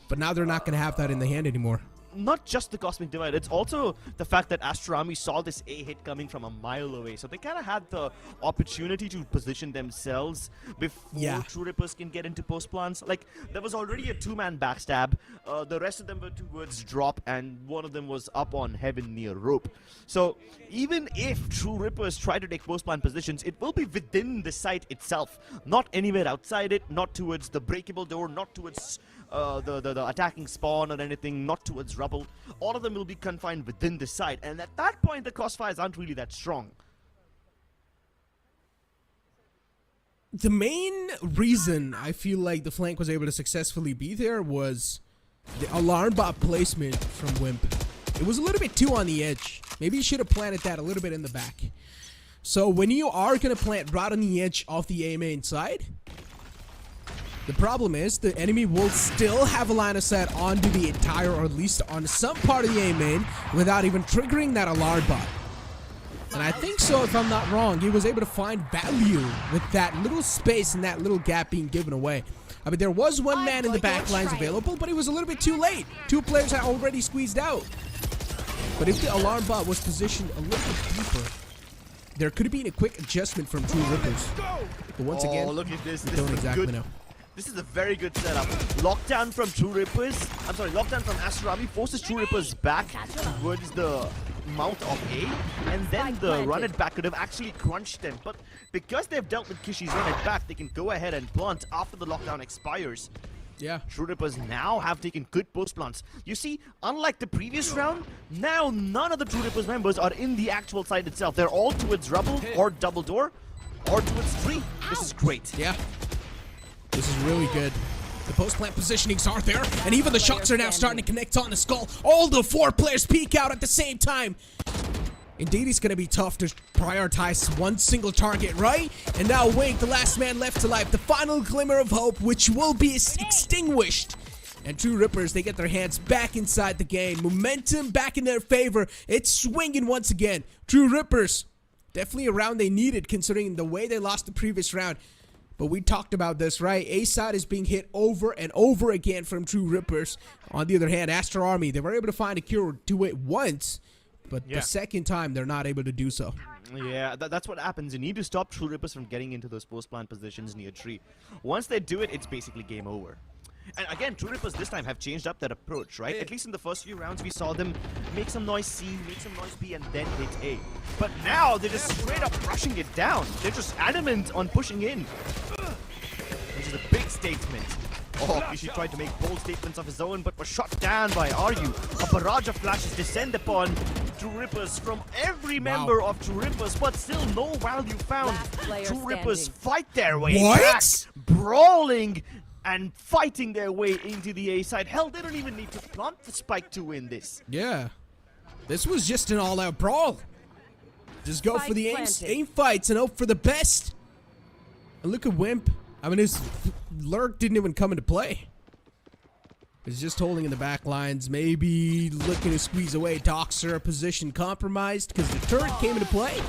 Speaker 1: But now they're not going to have that in the hand anymore.
Speaker 2: Not just the Cosmic Divide, it's also the fact that Aster Army saw this A hit coming from a mile away. So they kind of had the opportunity to position themselves before True Rippers can get into post plants. Like, there was already a 2-man backstab. The rest of them were towards drop, and one of them was up on heaven near rope. So even if True Rippers try to take post plant positions, it will be within the site itself. Not anywhere outside it, not towards the breakable door, not towards the attacking spawn or anything, not towards rubble. All of them will be confined within the site, and at that point the crossfires aren't really that strong.
Speaker 1: The main reason I feel like the flank was able to successfully be there was the alarm bot placement from Wimp. It was a little bit too on the edge. Maybe you should have planted that a little bit in the back. So when you are going to plant right on the edge of the A main side, the problem is the enemy will still have a line of sight onto the entire, or at least on some part of the A main, without even triggering that alarm bot. And I think so, if I'm not wrong, he was able to find value with that little space and that little gap being given away. I mean, there was one man in the back lines available, but he was a little bit too late. 2 players had already squeezed out. But if the alarm bot was positioned a little bit deeper, there could have been a quick adjustment from True Rippers. But once again,
Speaker 2: look at this.
Speaker 1: we don't exactly know.
Speaker 2: This is a very good setup. Lockdown from True Rippers. I'm sorry, lockdown from Aster Army forces True Rippers back towards the mouth of A, and then
Speaker 3: Spike
Speaker 2: the
Speaker 3: planted.
Speaker 2: run it back could have actually crunched them. But because they've dealt with Kishi's run it back, they can go ahead and plant after the lockdown expires.
Speaker 1: Yeah.
Speaker 2: True Rippers now have taken good post plants. You see, unlike the previous round, now none of the True Rippers members are in the actual site itself. They're all towards rubble or double door or towards tree. This is great.
Speaker 1: Yeah. This is really good. The post-plant positionings are there, and even the shots are now starting to connect on the skull. All the 4 players peek out at the same time. Indeed, it's going to be tough to prioritize one single target, right? And now Wink, the last man left to life, the final glimmer of hope, which will be extinguished. And True Rippers, they get their hands back inside the game. Momentum back in their favor. It's swinging once again. True Rippers, definitely a round they needed considering the way they lost the previous round. But we talked about this, right? A side is being hit over and over again from True Rippers. On the other hand, Aster Army, they were able to find a cure to it once. But the second time, they're not able to do so.
Speaker 2: Yeah, that's what happens. You need to stop True Rippers from getting into those post-plant positions near tree. Once they do it, it's basically game over. And again, True Rippers this time have changed up their approach, right? At least in the first few rounds, we saw them make some noise C, make some noise B, and then hit A. But now, they're just straight up rushing it down. They're just adamant on pushing in. Which is a big statement. Oh, Kishi tried to make bold statements of his own, but was shot down by Ryu. A barrage of flashes descend upon True Rippers from every member of True Rippers, but still no value found.
Speaker 3: Last player
Speaker 2: True Rippers
Speaker 3: standing.
Speaker 2: fight their way
Speaker 1: What?
Speaker 2: back, brawling and fighting their way into the A side. Hell, they don't even need to plant the spike to win this.
Speaker 1: Yeah. This was just an all-out brawl. Just go
Speaker 3: Spike
Speaker 1: for the
Speaker 3: planted.
Speaker 1: aim fights and hope for the best. And look at Wimp. I mean, his lurk didn't even come into play. He's just holding in the back lines, maybe looking to squeeze away. Doxer position compromised because the turret came into play.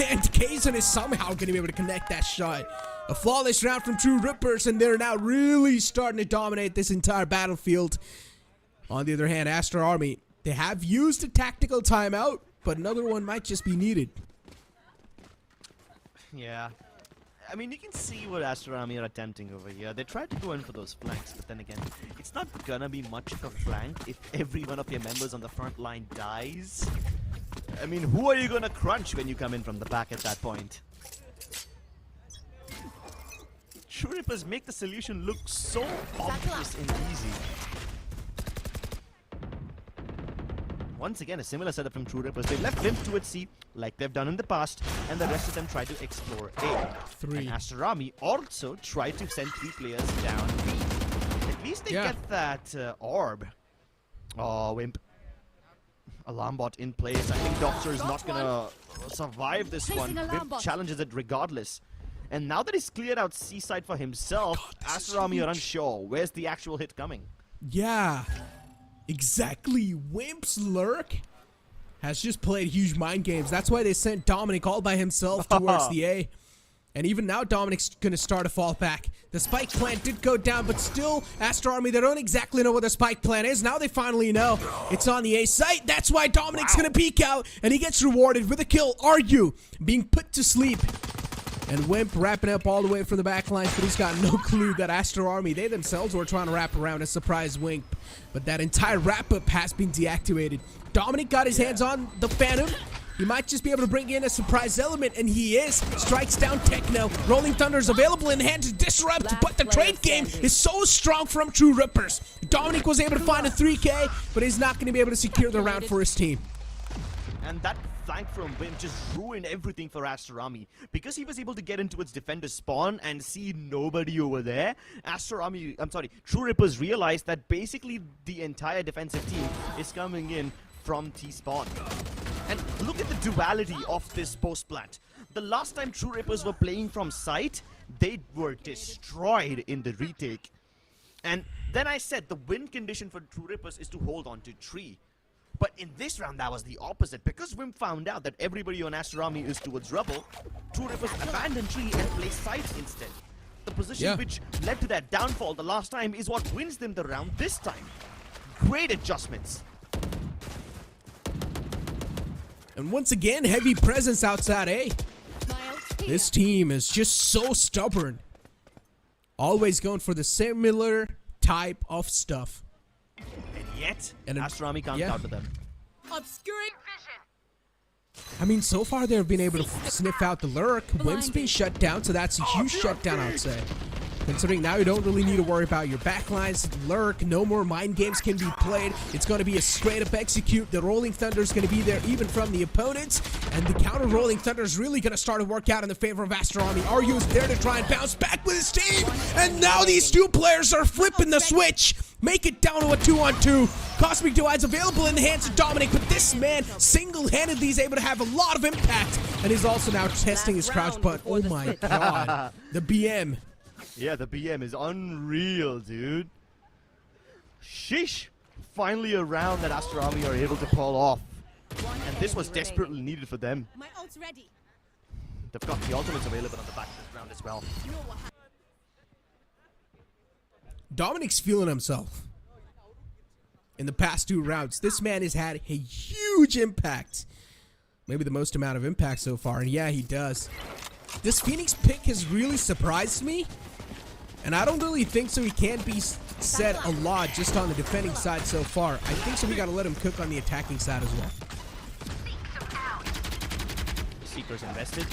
Speaker 1: And Kazan is somehow going to be able to connect that shot. A flawless round from True Rippers, and they're now really starting to dominate this entire battlefield. On the other hand, Aster Army, they have used a tactical timeout, but another one might just be needed.
Speaker 2: Yeah. I mean, you can see what Aster Army are attempting over here. They tried to go in for those flanks, but then again, it's not gonna be much of a flank if every one of your members on the front line dies. I mean, who are you gonna crunch when you come in from the back at that point? True Rippers make the solution look so obvious and easy. Once again, a similar setup from True Rippers. They left Limp towards C, like they've done in the past, and the rest of them tried to explore A.
Speaker 1: 3.
Speaker 2: And Aster Army also tried to send 3 players down B. At least they get that orb. Oh, Wimp. Alarm bot in place. I think Doctor is not gonna survive this one. Wimp challenges it regardless. And now that he's cleared out C side for himself, Aster Army are unsure. Where's the actual hit coming?
Speaker 1: Yeah, exactly. Wimp's lurk has just played huge mind games. That's why they sent Dominic all by himself towards the A. And even now, Dominic's going to start a fall back. The spike plant did go down, but still, Aster Army, they don't exactly know what the spike plant is. Now they finally know. It's on the A site. That's why Dominic's going to peek out, and he gets rewarded with a kill. Argue being put to sleep. And Wimp wrapping up all the way from the back lines, but he's got no clue that Aster Army, they themselves were trying to wrap around a surprise Wimp. But that entire wrap-up has been deactivated. Dominic got his hands on the Phantom. He might just be able to bring in a surprise element, and he is. Strikes down Techno. Rolling Thunder is available in hand to disrupt, but the trade game is so strong from True Rippers. Dominic was able to find a 3K, but he's not going to be able to secure the round for his team.
Speaker 2: And that flank from Wimp just ruined everything for Aster Army. Because he was able to get into its defender spawn and see nobody over there, True Rippers realized that basically the entire defensive team is coming in from T-spawn. And look at the duality of this post plant. The last time True Rippers were playing from site, they were destroyed in the retake. And then I said the win condition for True Rippers is to hold on to tree. But in this round, that was the opposite. Because Wimp found out that everybody on Aster Army is towards rubble, True Rippers abandoned tree and play sites instead. The position which led to their downfall the last time is what wins them the round this time. Great adjustments.
Speaker 1: And once again, heavy presence outside A. This team is just so stubborn. Always going for the similar type of stuff.
Speaker 2: And yet, Aster Army can't counter them.
Speaker 3: Obscuring vision.
Speaker 1: I mean, so far they've been able to sniff out the lurk. Wimp's been shut down, so that's a huge shutdown, I would say. Considering now you don't really need to worry about your backlines, lurk, no more mind games can be played. It's going to be a straight up execute. The Rolling Thunder is going to be there even from the opponents. And the counter Rolling Thunder is really going to start to work out in the favor of Aster Army. RU is there to try and bounce back with his team. And now these two players are flipping the switch. Make it down to a 2-on-2. Cosmic Divide's available in the hands of Dominic, but this man single-handedly is able to have a lot of impact. And he's also now testing his crouch, but oh my god. The BM.
Speaker 2: Yeah, the BM is unreal, dude. Sheesh. Finally a round that Aster Army are able to pull off. And this was desperately needed for them.
Speaker 6: My ult's ready.
Speaker 2: They've got the ultimates available on the back of this round as well.
Speaker 1: Dominic's feeling himself. In the past 2 rounds, this man has had a huge impact. Maybe the most amount of impact so far, and yeah, he does. This Phoenix pick has really surprised me. And I don't really think so. He can't be said a lot just on the defending side so far. I think so we gotta let him cook on the attacking side as well.
Speaker 2: Seekers invested.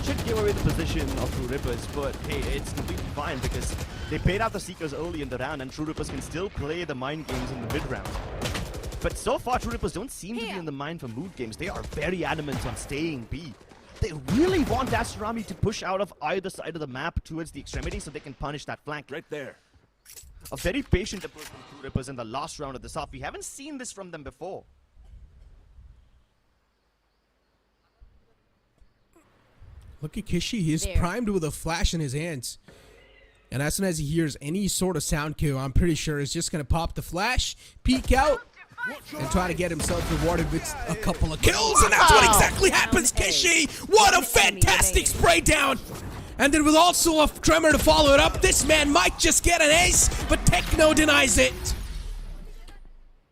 Speaker 2: Should give away the position of True Rippers, but hey, it's completely fine because they paid out the Seekers early in the round and True Rippers can still play the mind games in the mid round. But so far, True Rippers don't seem to be in the mind for mood games. They are very adamant on staying B. They really want Aster Army to push out of either side of the map towards the extremity so they can punish that flank. Right there. A very patient approach from True Rippers in the last round of the South. We haven't seen this from them before.
Speaker 1: Look at Kishi. He's primed with a flash in his hands. And as soon as he hears any sort of sound cue, I'm pretty sure he's just going to pop the flash, peek out, and try to get himself rewarded with a couple of kills. And that's what exactly happens, Kishi. What a fantastic spray down. And then with also a tremor to follow it up, this man might just get an ace, but Techno denies it.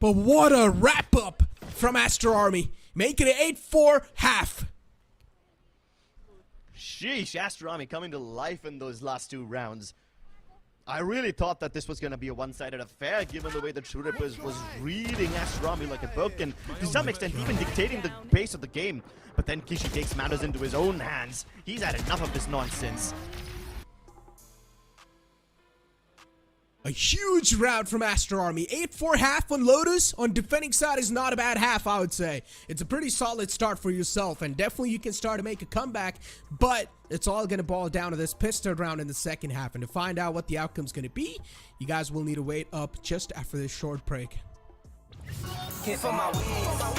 Speaker 1: But what a wrap up from Aster Army. Make it an 8-4 half.
Speaker 2: Sheesh, Aster Army coming to life in those last 2 rounds. I really thought that this was going to be a one-sided affair given the way the True Rippers was reading Aster Army like a book and to some extent even dictating the pace of the game. But then Kishi takes matters into his own hands. He's had enough of this nonsense.
Speaker 1: A huge round from Aster Army. 8-4 half on Lotus. On defending side is not a bad half, I would say. It's a pretty solid start for yourself, and definitely you can start to make a comeback, but it's all going to boil down to this pistol round in the second half. And to find out what the outcome's going to be, you guys will need to wait up just after this short break.
Speaker 4: Can't feel my wings,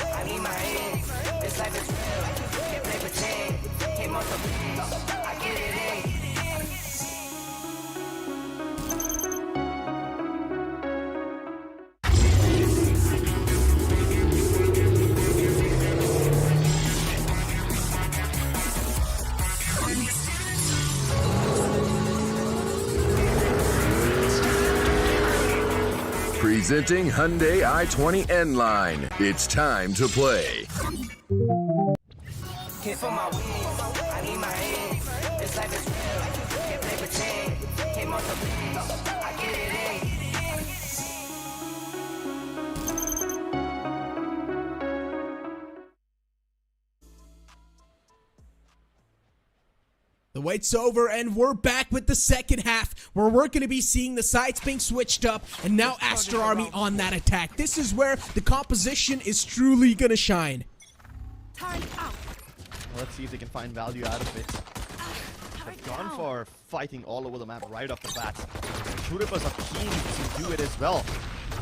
Speaker 4: I need my hands. This life is real, can't play pretend. Came off the beach, I get it in.
Speaker 5: Presenting Hyundai i20 N-Line. It's time to play.
Speaker 4: Can't feel my wings, I need my hands. This life is real, can't play pretend. Came off the beach, I get it in.
Speaker 1: The wait's over, and we're back with the second half, where we're going to be seeing the sides being switched up, and now Aster Army on that attack. This is where the composition is truly going to shine.
Speaker 6: Time out.
Speaker 2: Let's see if they can find value out of it. They've gone for fighting all over the map right off the bat. True Rippers are keen to do it as well.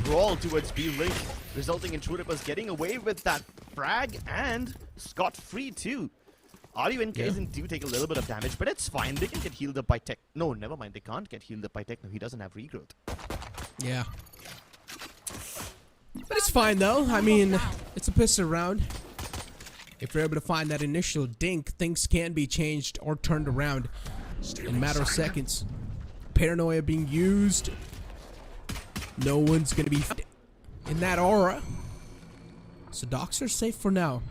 Speaker 2: Brawl towards B-Link, resulting in True Rippers getting away with that frag and scot-free too. RU and Kaizen do take a little bit of damage, but it's fine. They can get healed up by Tech. No, never mind. They can't get healed up by Techno. He doesn't have regrowth.
Speaker 1: Yeah. But it's fine, though. I mean, it's a pistol round. If you're able to find that initial dink, things can be changed or turned around in a matter of seconds. Paranoia being used. No one's going to be in that aura. So Docs are safe for now.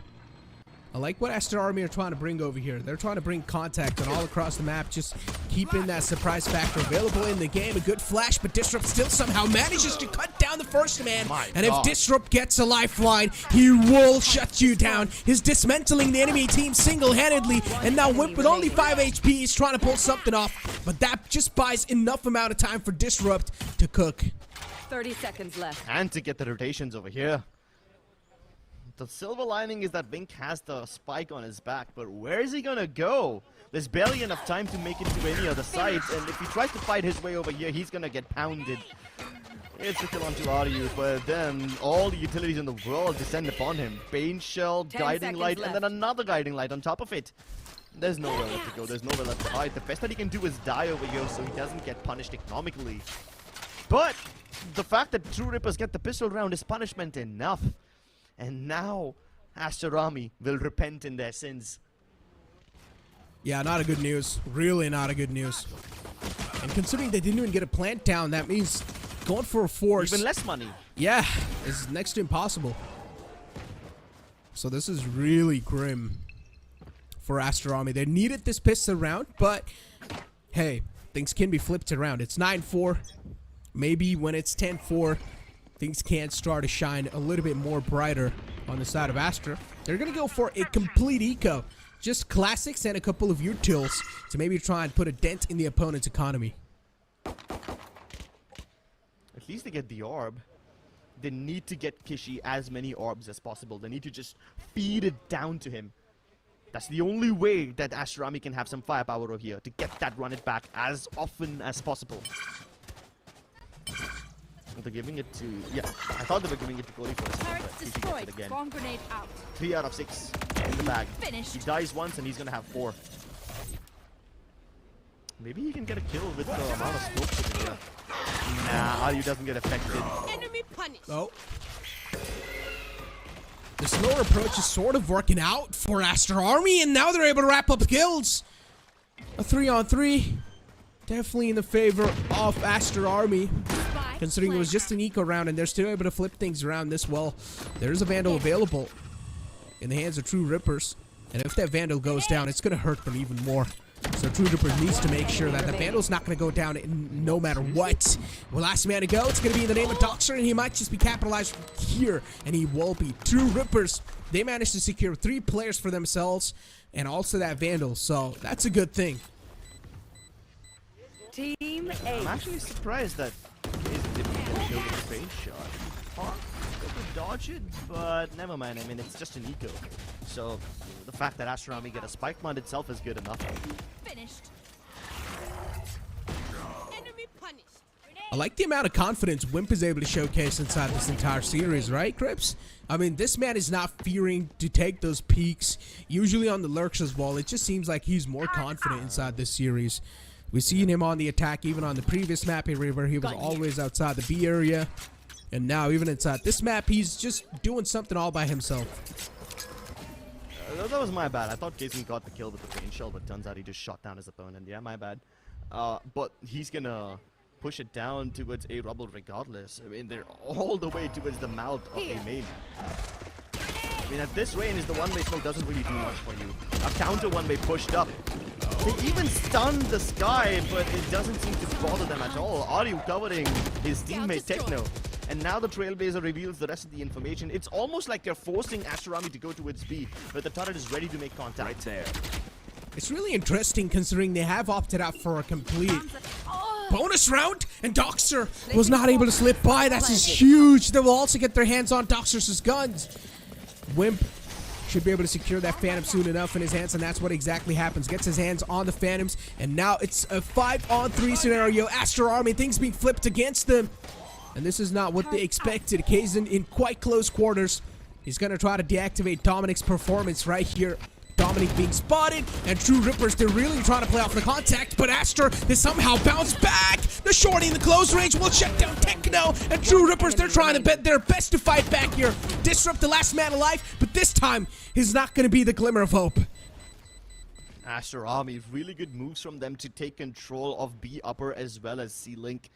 Speaker 1: I like what Aster Army are trying to bring over here. They're trying to bring contact and all across the map, just keeping that surprise factor available in the game. A good flash, but Disrupt still somehow manages to cut down the first man. And if Disrupt gets a lifeline, he will shut you down. He's dismantling the enemy team single-handedly. And now Wimp with only 5 HP is trying to pull something off. But that just buys enough amount of time for Disrupt to cook.
Speaker 3: 30 seconds left.
Speaker 2: And to get the rotations over here. The silver lining is that Vink has the spike on his back, but where is he gonna go? There's barely enough time to make it to any other sides, and if he tries to fight his way over here, he's gonna get pounded. It's a kill onto Ryu, but then all the utilities in the world descend upon him. Bane Shell, Guiding Light, and then another Guiding Light on top of it. There's nowhere left to go, there's nowhere left to hide. The best that he can do is die over here so he doesn't get punished economically. But the fact that True Rippers get the pistol round is punishment enough. And now, Aster Army will repent in their sins.
Speaker 1: Yeah, not a good news. Really not a good news. And considering they didn't even get a plant down, that means going for a force.
Speaker 2: Even less money.
Speaker 1: Yeah, is next to impossible. So this is really grim for Aster Army. They needed this pistol round, but hey, things can be flipped around. It's 9-4. Maybe when it's 10-4, things can start to shine a little bit more brighter on the side of Aster. They're going to go for a complete eco. Just classics and a couple of utils to maybe try and put a dent in the opponent's economy.
Speaker 2: At least they get the orb. They need to get Kishi as many orbs as possible. They need to just feed it down to him. That's the only way that Aster Army can have some firepower over here to get that run it back as often as possible. They're giving it to... Yeah, I thought they were giving it to Cody for a second, but Kishi gets it again.
Speaker 6: Bomb grenade out.
Speaker 2: 3 out of 6 in the bag.
Speaker 6: Finished.
Speaker 2: He dies once and he's gonna have 4. Maybe he can get a kill with the amount of smoke in here. Nah, Ryu doesn't get affected.
Speaker 6: Enemy punished.
Speaker 1: Oh. The slower approach is sort of working out for Aster Army, and now they're able to wrap up kills. A 3-on-3. Definitely in the favor of Aster Army. Considering it was just an eco round and they're still able to flip things around this well. There's a Vandal available in the hands of True Rippers. And if that Vandal goes down, it's going to hurt them even more. So True Rippers needs to make sure that the Vandal's not going to go down no matter what. Well, last man to go, it's going to be in the name of Doxer, and he might just be capitalized here. And he will be. True Rippers, they managed to secure 3 players for themselves and also that Vandal. So that's a good thing.
Speaker 3: Team A.
Speaker 2: I'm actually surprised that Case didn't kill with a face shot. They could dodge it, but never mind. I mean, it's just an eco. So the fact that Aster Army get a spike mount itself is good enough.
Speaker 6: Finished. Enemy punished.
Speaker 1: I like the amount of confidence Wimp is able to showcase inside this entire series, right, Crips? I mean, this man is not fearing to take those peaks, usually on the lurks as well. It just seems like he's more confident inside this series. We've seen him on the attack even on the previous map area where he was always outside the B area. And now even inside this map, he's just doing something all by himself.
Speaker 2: That was my bad. I thought Jason got the kill with the pain shell, but turns out he just shot down his opponent. Yeah, my bad. But he's gonna push it down towards A rubble regardless. I mean, they're all the way towards the mouth of A main. I mean, at this range, the one-way smoke doesn't really do much for you. A counter one-way pushed up. They even stunned the sky, but it doesn't seem to bother them at all. Ryu covering his teammate Techno. And now the Trailblazer reveals the rest of the information. It's almost like they're forcing Aster Army to go towards B, but the turret is ready to make contact. Right there.
Speaker 1: It's really interesting considering they have opted out for a complete bonus round, and Doxer was not able to slip by. That's just huge. They will also get their hands on Doxer's guns. Wimp should be able to secure that Phantom soon enough in his hands, and that's what exactly happens. Gets his hands on the Phantoms, and now it's a 5-on-3 scenario. Aster Army, things being flipped against them. And this is not what they expected. Kaizen in quite close quarters. He's going to try to deactivate Dominic's performance right here. Dominic being spotted, and True Rippers, they're really trying to play off the contact, but Aster, they somehow bounce back. The shorty in the close range will shut down Techno, and True Rippers, they're trying to bet their best to fight back here. Disrupt the last man alive, but this time is not going to be the glimmer of hope.
Speaker 2: Aster Army, really good moves from them to take control of B upper as well as C link.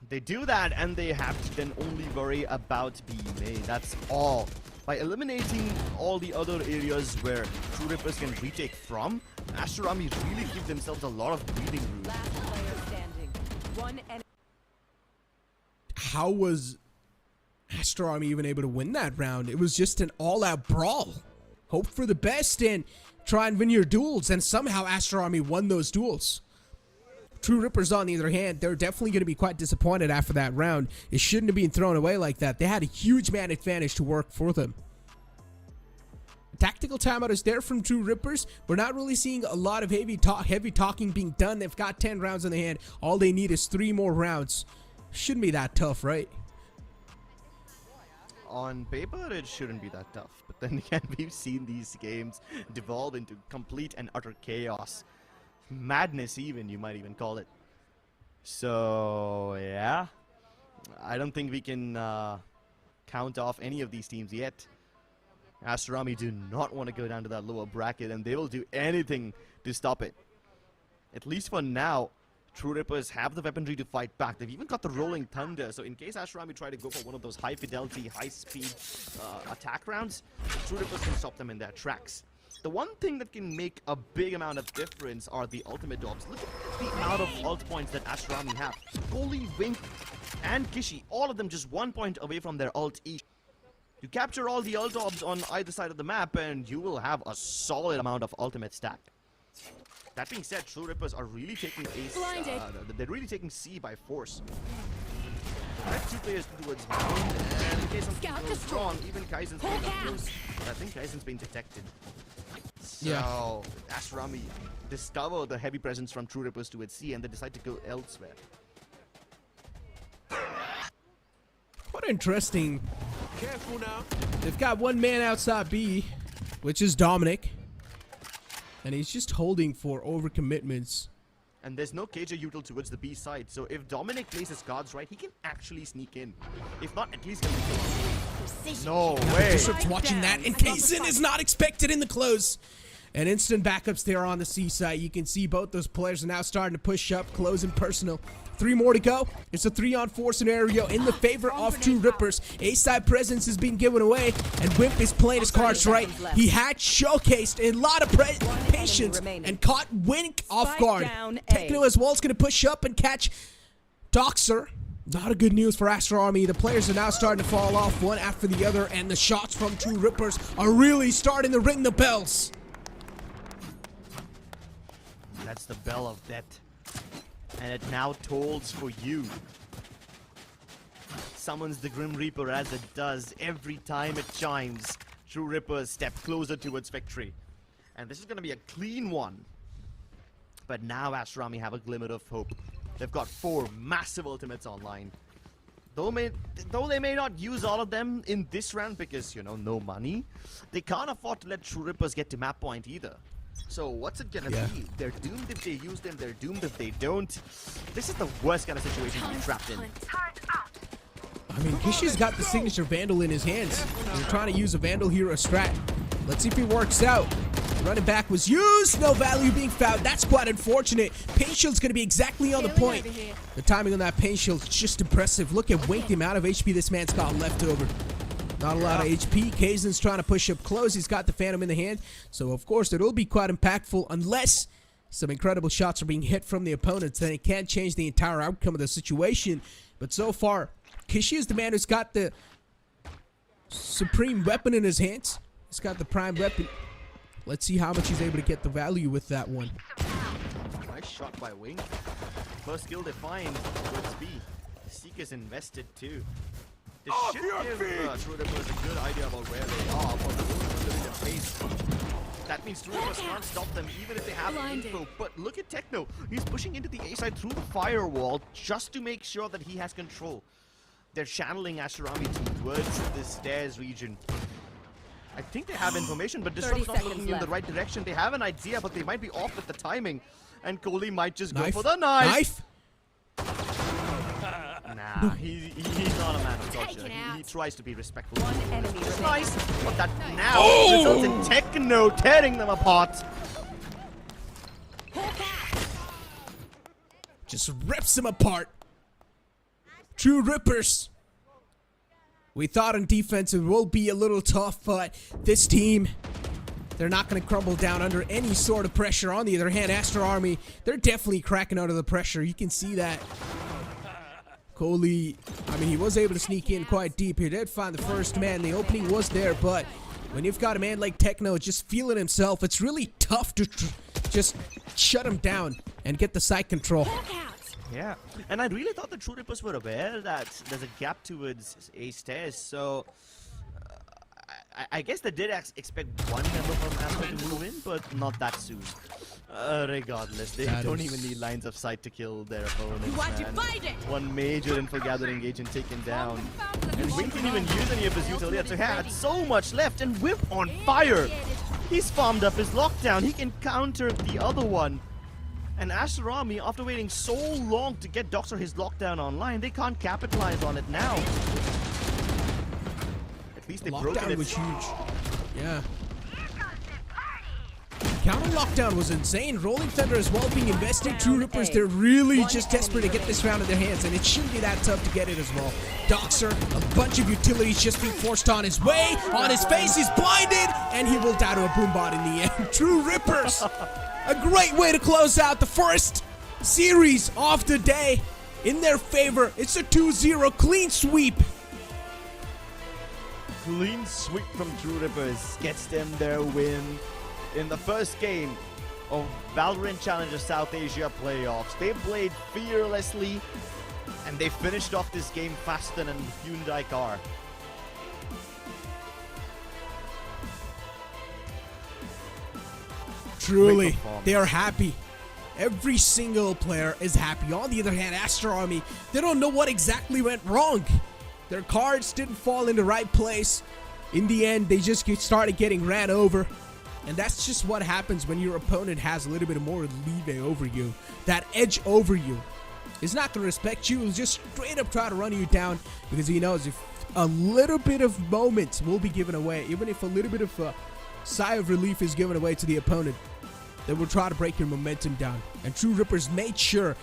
Speaker 2: They do that, and they have to then only worry about B main. That's all. By eliminating all the other areas where True Rippers can retake from, Aster Army really give themselves a lot of breathing room.
Speaker 3: Last player standing. One enemy.
Speaker 1: How was Aster Army even able to win that round? It was just an all-out brawl. Hope for the best and try and win your duels, and somehow Aster Army won those duels. True Rippers, on the other hand, they're definitely going to be quite disappointed after that round. It shouldn't have been thrown away like that. They had a huge man advantage to work for them. Tactical timeout is there from True Rippers. We're not really seeing a lot of heavy talking being done. They've got 10 rounds in the hand. All they need is 3 more rounds. Shouldn't be that tough, right?
Speaker 2: On paper, it shouldn't be that tough. But then again, we've seen these games devolve into complete and utter chaos. Madness even, you might even call it. So, yeah. I don't think we can count off any of these teams yet. Aster Army do not want to go down to that lower bracket, and they will do anything to stop it. At least for now, True Rippers have the weaponry to fight back. They've even got the Rolling Thunder, so in case Aster Army try to go for one of those high-fidelity, high-speed attack rounds, True Rippers can stop them in their tracks. The one thing that can make a big amount of difference are the ultimate orbs. Look at the amount of ult points that Aster Army have. Kohli, Wink, and Kishi, all of them just 1 point away from their ult each. You capture all the ult orbs on either side of the map, and you will have a solid amount of ultimate stack. That being said, True Rippers are really taking they're really taking C by force. I have 2 players towards Mound, and in case something goes wrong, even Kaizen's been close. But I think Kaizen's been detected. So, Aster Army discover the heavy presence from True Rippers towards C, and they decide to go elsewhere.
Speaker 1: What interesting.
Speaker 7: Careful now.
Speaker 1: They've got one man outside B, which is Dominic. And he's just holding for overcommitments.
Speaker 2: And there's no KJ util towards the B side, so if Dominic plays his cards right, he can actually sneak in. If not, at least he'll be No way!
Speaker 1: Disrupt's watching that, and Kaizen is not expected in the close. And instant backups there on the C side. You can see both those players are now starting to push up, close and personal. 3 more to go. It's a 3-on-4 scenario in the favor of True Rippers. A-side presence is being given away, and Wimp is playing his cards right. He had showcased a lot of patience and caught Wink off guard. Techno as well is going to push up and catch Doxer. Not a good news for Aster Army. The players are now starting to fall off one after the other, and the shots from True Rippers are really starting to ring the bells.
Speaker 2: That's the bell of death. And it now tolls for you. Summons the Grim Reaper as it does every time it chimes. True Rippers step closer towards victory. And this is going to be a clean one. But now Aster Army have a glimmer of hope. They've got 4 massive ultimates online. Though they may not use all of them in this round because, you know, no money, they can't afford to let True Rippers get to map point either. So what's it gonna be? They're doomed if they use them, they're doomed if they don't. This is the worst kind of situation to be trapped in.
Speaker 1: I mean, Kishi's got the signature Vandal in his hands. They're trying to use a Vandal hero strat. Let's see if he works out. Running back was used, no value being found. That's quite unfortunate. Pain Shield's gonna be exactly on the point. The timing on that Pain Shield is just impressive. Look at Wink, the amount of HP this man's got left over. Not a lot of HP. Kaizen's trying to push up close. He's got the Phantom in the hand. So, of course, it'll be quite impactful unless some incredible shots are being hit from the opponents. Then it can't change the entire outcome of the situation. But so far, Kishi is the man who's got the supreme weapon in his hands. He's got the prime weapon. Let's see how much he's able to get the value with that one.
Speaker 2: Nice shot by Wing. First kill they find towards B. Seek is invested too. This should give True Rippers a good idea about where they are for the movement of pace. That means True Rippers can't stop them even if they have info. But look at Techno. He's pushing into the A side through the firewall just to make sure that he has control. They're channeling Aster Army towards the stairs region. I think they have information, but Disrupt's not looking in the right direction. They have an idea, but they might be off with the timing. And Kohli might just go for the knife. Nah, he's not a man of culture. He tries to be respectful.
Speaker 3: One enemy remaining.
Speaker 2: Nice, but that now results in Techno tearing them apart.
Speaker 1: Just rips him apart. True Rippers We thought on defense it will be a little tough, but this team, they're not going to crumble down under any sort of pressure. On the other hand, Aster Army, they're definitely cracking under the pressure. You can see that. Coley, I mean, he was able to sneak in quite deep. He did find the first man. The opening was there, but when you've got a man like Techno just feeling himself, it's really tough to just shut him down and get the side control.
Speaker 2: Yeah, and I really thought the True Rippers were aware that there's a gap towards Aster, so I guess they did expect one member from Aster to move in, but not that soon. Regardless, they don't even need lines of sight to kill their opponents.
Speaker 6: You are
Speaker 2: Man.
Speaker 6: divided.
Speaker 2: One major info gathering agent taken down. And Wing didn't even use any of his utility, so he had so much left, and Whip on fire! He's farmed up his lockdown, he can counter the other one. And Aster Army, after waiting so long to get Doctor his lockdown online, they can't capitalize on it now. At least they broke it.
Speaker 1: Lockdown was huge. Yeah. Counter lockdown was insane. Rolling Thunder as well being invested. True Rippers, they're really just desperate to get this round in their hands, and it shouldn't be that tough to get it as well. Doxer, a bunch of utilities just being forced on his way. On his face, he's blinded, and he will die to a boombot in the end. True Rippers, a great way to close out the first series of the day in their favor. It's a 2-0 clean sweep.
Speaker 2: Clean sweep from True Rippers gets them their win in the first game of Valorant Challenger South Asia playoffs. They played fearlessly and they finished off this game faster than a Hyundai car.
Speaker 1: Truly, they are happy. Every single player is happy. On the other hand, Aster Army, they don't know what exactly went wrong. Their cards didn't fall in the right place. In the end, they just started getting ran over. And that's just what happens when your opponent has a little bit more leeway over you. That edge over you. He's not going to respect you. He'll just straight up try to run you down because he knows if a little bit of moments will be given away, even if a little bit of a sigh of relief is given away to the opponent, they will try to break your momentum down. And True Rippers made sure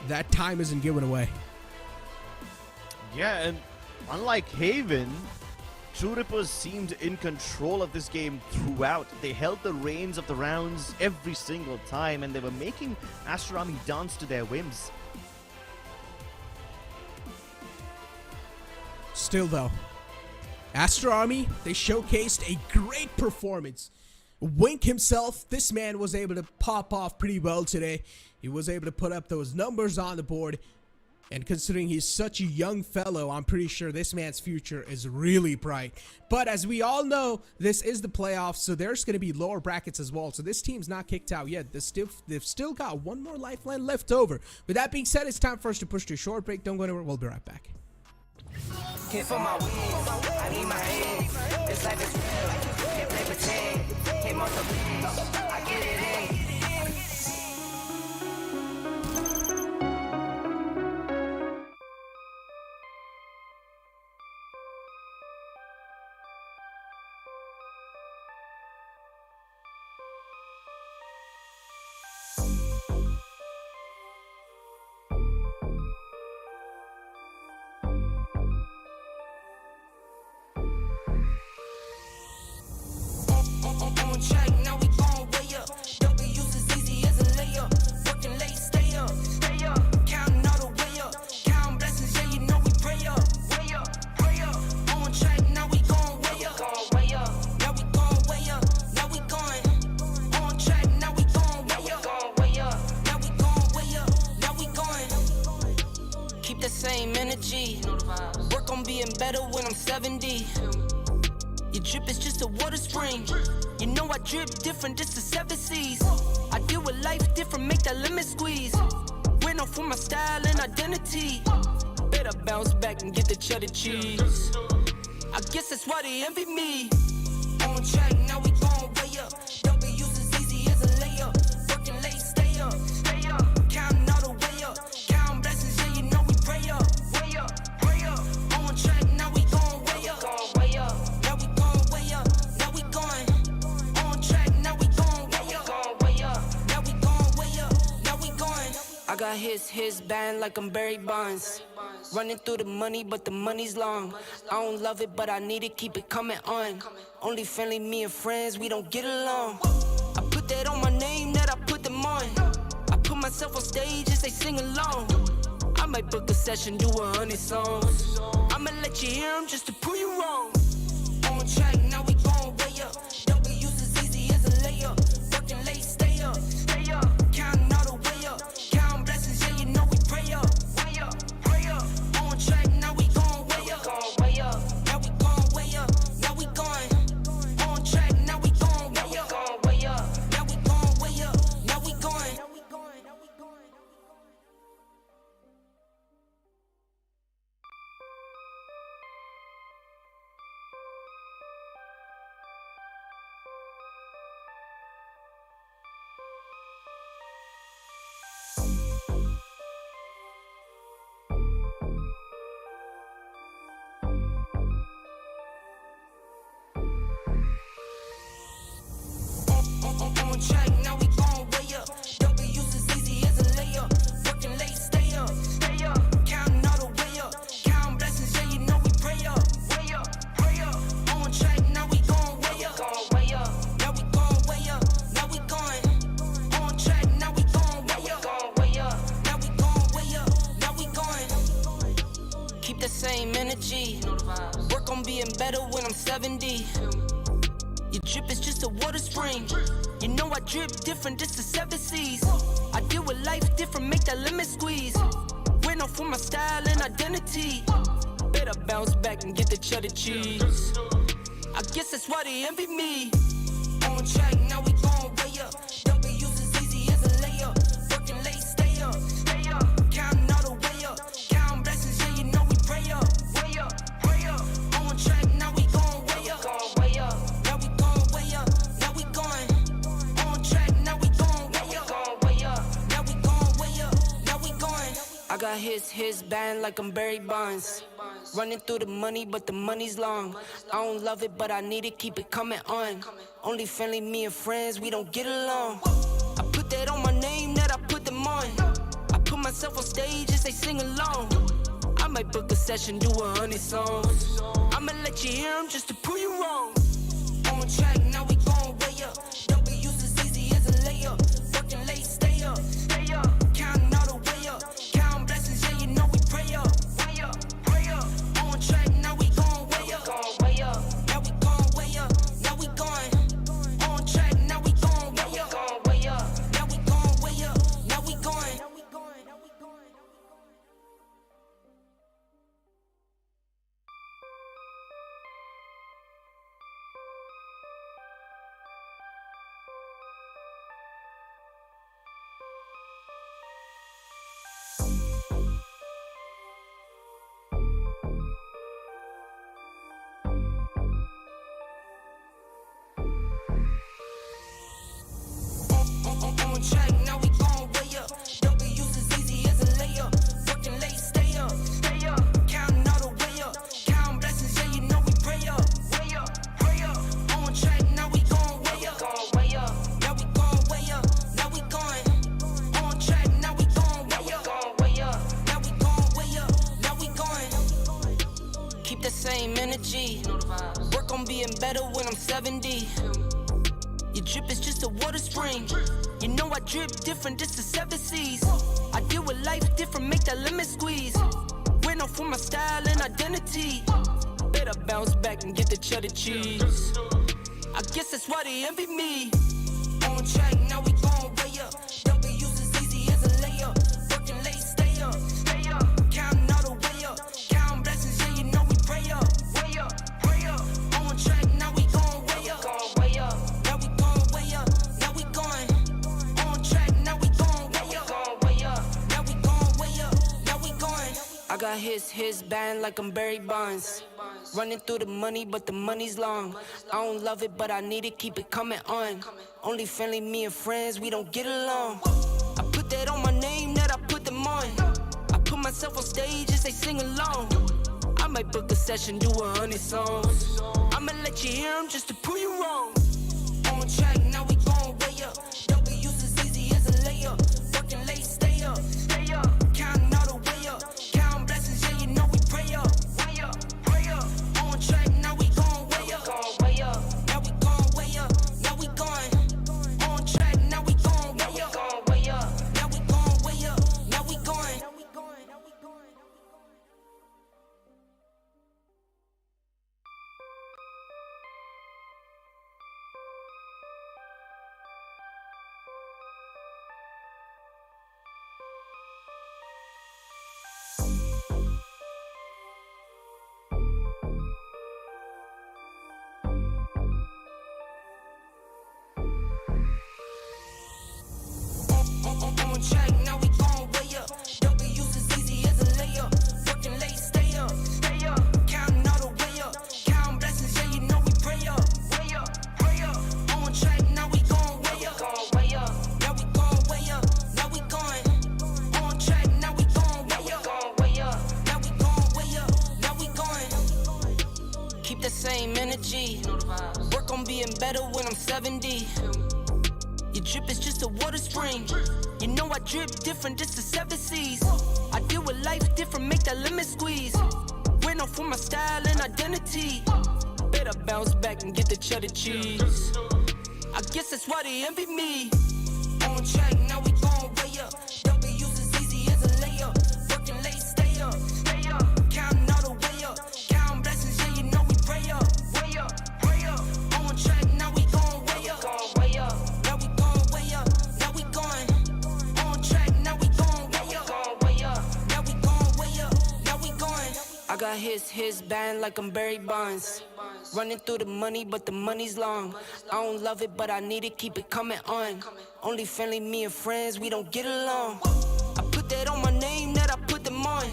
Speaker 1: that time isn't given away.
Speaker 2: Yeah, and unlike Haven, True Rippers seemed in control of this game throughout. They held the reins of the rounds every single time, and they were making Aster Army dance to their whims.
Speaker 1: Still though, Aster Army, they showcased a great performance. Wink himself, this man was able to pop off pretty well today. He was able to put up those numbers on the board. And considering he's such a young fellow, I'm pretty sure this man's future is really bright. But as we all know, this is the playoffs, so there's going to be lower brackets as well. So this team's not kicked out yet. They've still got one more lifeline left over. With that being said, it's time for us to push to a short break. Don't go anywhere. We'll be right back.
Speaker 4: Hit for my wins, I need my hands. This life is real, can't play pretend. Came off the bench, I get it in. On track, now we gon' way up. W's as easy as a layup. Working late, stay up. Counting all the way up. Count blessings, yeah, you know we pray up. Pray up. On track, now we gon' way up. Now we gon' way up. Now we going. On track, now we gon' way up. Now we gon' way up. Now we going. Keep the same energy. Work on being better when I'm 70. Your drip is just a water spring. You know I drip different, just the 7 C's. I deal with life different, make that limit squeeze. Went off for my style and identity. Better bounce back and get the cheddar cheese. I guess that's why they envy me. On track, now we gon' way up. W's as easy as a layup. Working late, stay up. Counting all the way up. Count blessings, yeah, you know we pray up. Pray up. On track, now we gon' way up. Now we gon' way up. Now we going. On track, now we gon' way up. Now we gon' way up. Now we going. I got his band like I'm Barry Bonds. Running through the money, but the money's long. I don't love it, but I need it, keep it coming on. Only friendly, me and friends, we don't get along. I put that on my name, that I put them on. I put myself on stage and say sing along. I might book a session, do 100 songs. I'ma let you hear them just to prove you wrong. On track, now we going way up. W's as easy as a layup. Working late, stay up. Counting all the way up. Counting blessings, yeah, you know we pray up. Way up, pray up. On track, now we going way up. Now we going way up. Now we going. On track, now we going way up. Now we going way up. Now we going. On track, now we going way up. W's as easy as a layup. Working late, stay up. Counting all the way up. Counting blessings, yeah, you know we pray up. Way up, pray up. On track, now we going way up. Now we going way up. Now we going. On track, now we going way up. Now we going way up. Now we going. Keep the same energy. Work on being better when I'm 70. Your drip is just a water spring. You know I drip different, this the 7 seas. I deal with life different, make that limit squeeze. Went off for my style and identity. Better bounce back and get the cheddar cheese. I guess that's why they envy me. On track, now we going way up. W's as easy as a layup. Working late, stay up. Counting all the way up. Counting blessings, yeah, you know we pray up. Way up, pray up. On track, now we going way up. Now we going way up. Now we going. On track, now we going way up. Now we going way up. Now we going. I got his band like I'm Barry Bonds. Running through the money, but the money's long. I don't love it, but I need it, keep it coming on. Only friendly, me and friends, we don't get along. I put that on my name, that I put them on. I put myself on stage and say sing along. I might book a session, do 100 songs. I'ma let you hear them just to prove you wrong. On track, now we going way up. W's as easy as a layup. Working late, stay up. Counting all the way up. Counting blessings, yeah, you know we pray up. Way up, pray up. On track, now we going way up. Now we going way up. Now we going. On track, now we going way up. Now we going way up. Now we going. On track, now we going way up. W's as easy as a layup. Working late, stay up. Counting all the way up. Counting blessings, yeah, you know we pray up. Way up, pray up. On track, now we going way up. Now we going way up. Now we going. On track, now we going way up. Now we going way up. Now we going. Keep the same energy. Work on being better when I'm 70. Your drip is just a water spring. You know I drip different, this the 7 seas. I deal with life different, make that limit squeeze. Went off for my style and identity. Better bounce back and get the cheddar cheese. I guess that's why they envy me. On track, now we going way up. W's as easy as a layup. Working late, stay up. Counting all the way up. Counting blessings, yeah, you know we pray up. Way up, pray up. On track, now we going way up. Now we going way up. Now we going. On track, now we going way up. Now we going way up. Now we going. I got his band like I'm Barry Bonds. Running through the money, but the money's long. I don't love it, but I need it, keep it coming on. Only friendly, me and friends, we don't get along. I put that on my name, that I put them on. I put myself on stage and say sing along. I might book a session, do 100 songs. I'ma let you hear them just to prove you wrong. On track, now we going way up. W's as easy as a layup. Working late, stay up. Counting all the way up. Counting blessings, yeah, you track, now we going way up. W's as easy as a layup. Working late, stay up, stay up. Counting all the way up. Counting blessings, yeah, you know we pray up. Way up, pray up. On track, now we going way up. Way up. Now we going way up. Now we going on track, now we going way up. Way up. Now we going way up. Now we going. Keep the same energy. Work on being better when I'm 70. Your drip is just a water spring. You know I drip different, just the 7 C's. I deal with life different, make that limit squeeze. Went off for my style and identity. Better bounce back and get the cheddar cheese. I guess that's why they envy me. On track, now we going way up. W's as easy as a layup. Working late, stay up, stay up. Counting all the way up. Counting blessings, yeah, you know we pray up. Way up, pray up. On track, now we going way up. Way up. Now we going way up. Now we going on track, now we going way up. Way up. Now we going way up. Now we going. I got his band like I'm Barry Bonds. Running through the money, but the money's long. I don't love it, but I need it, keep it coming on. Only friendly, me and friends, we don't get along. I put that on my name, that I put them on.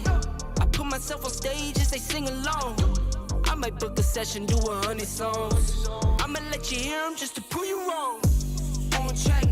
Speaker 4: I put myself on stage as they sing along. I might book a session, do 100 songs. I'ma let you hear them just to prove you wrong. On track,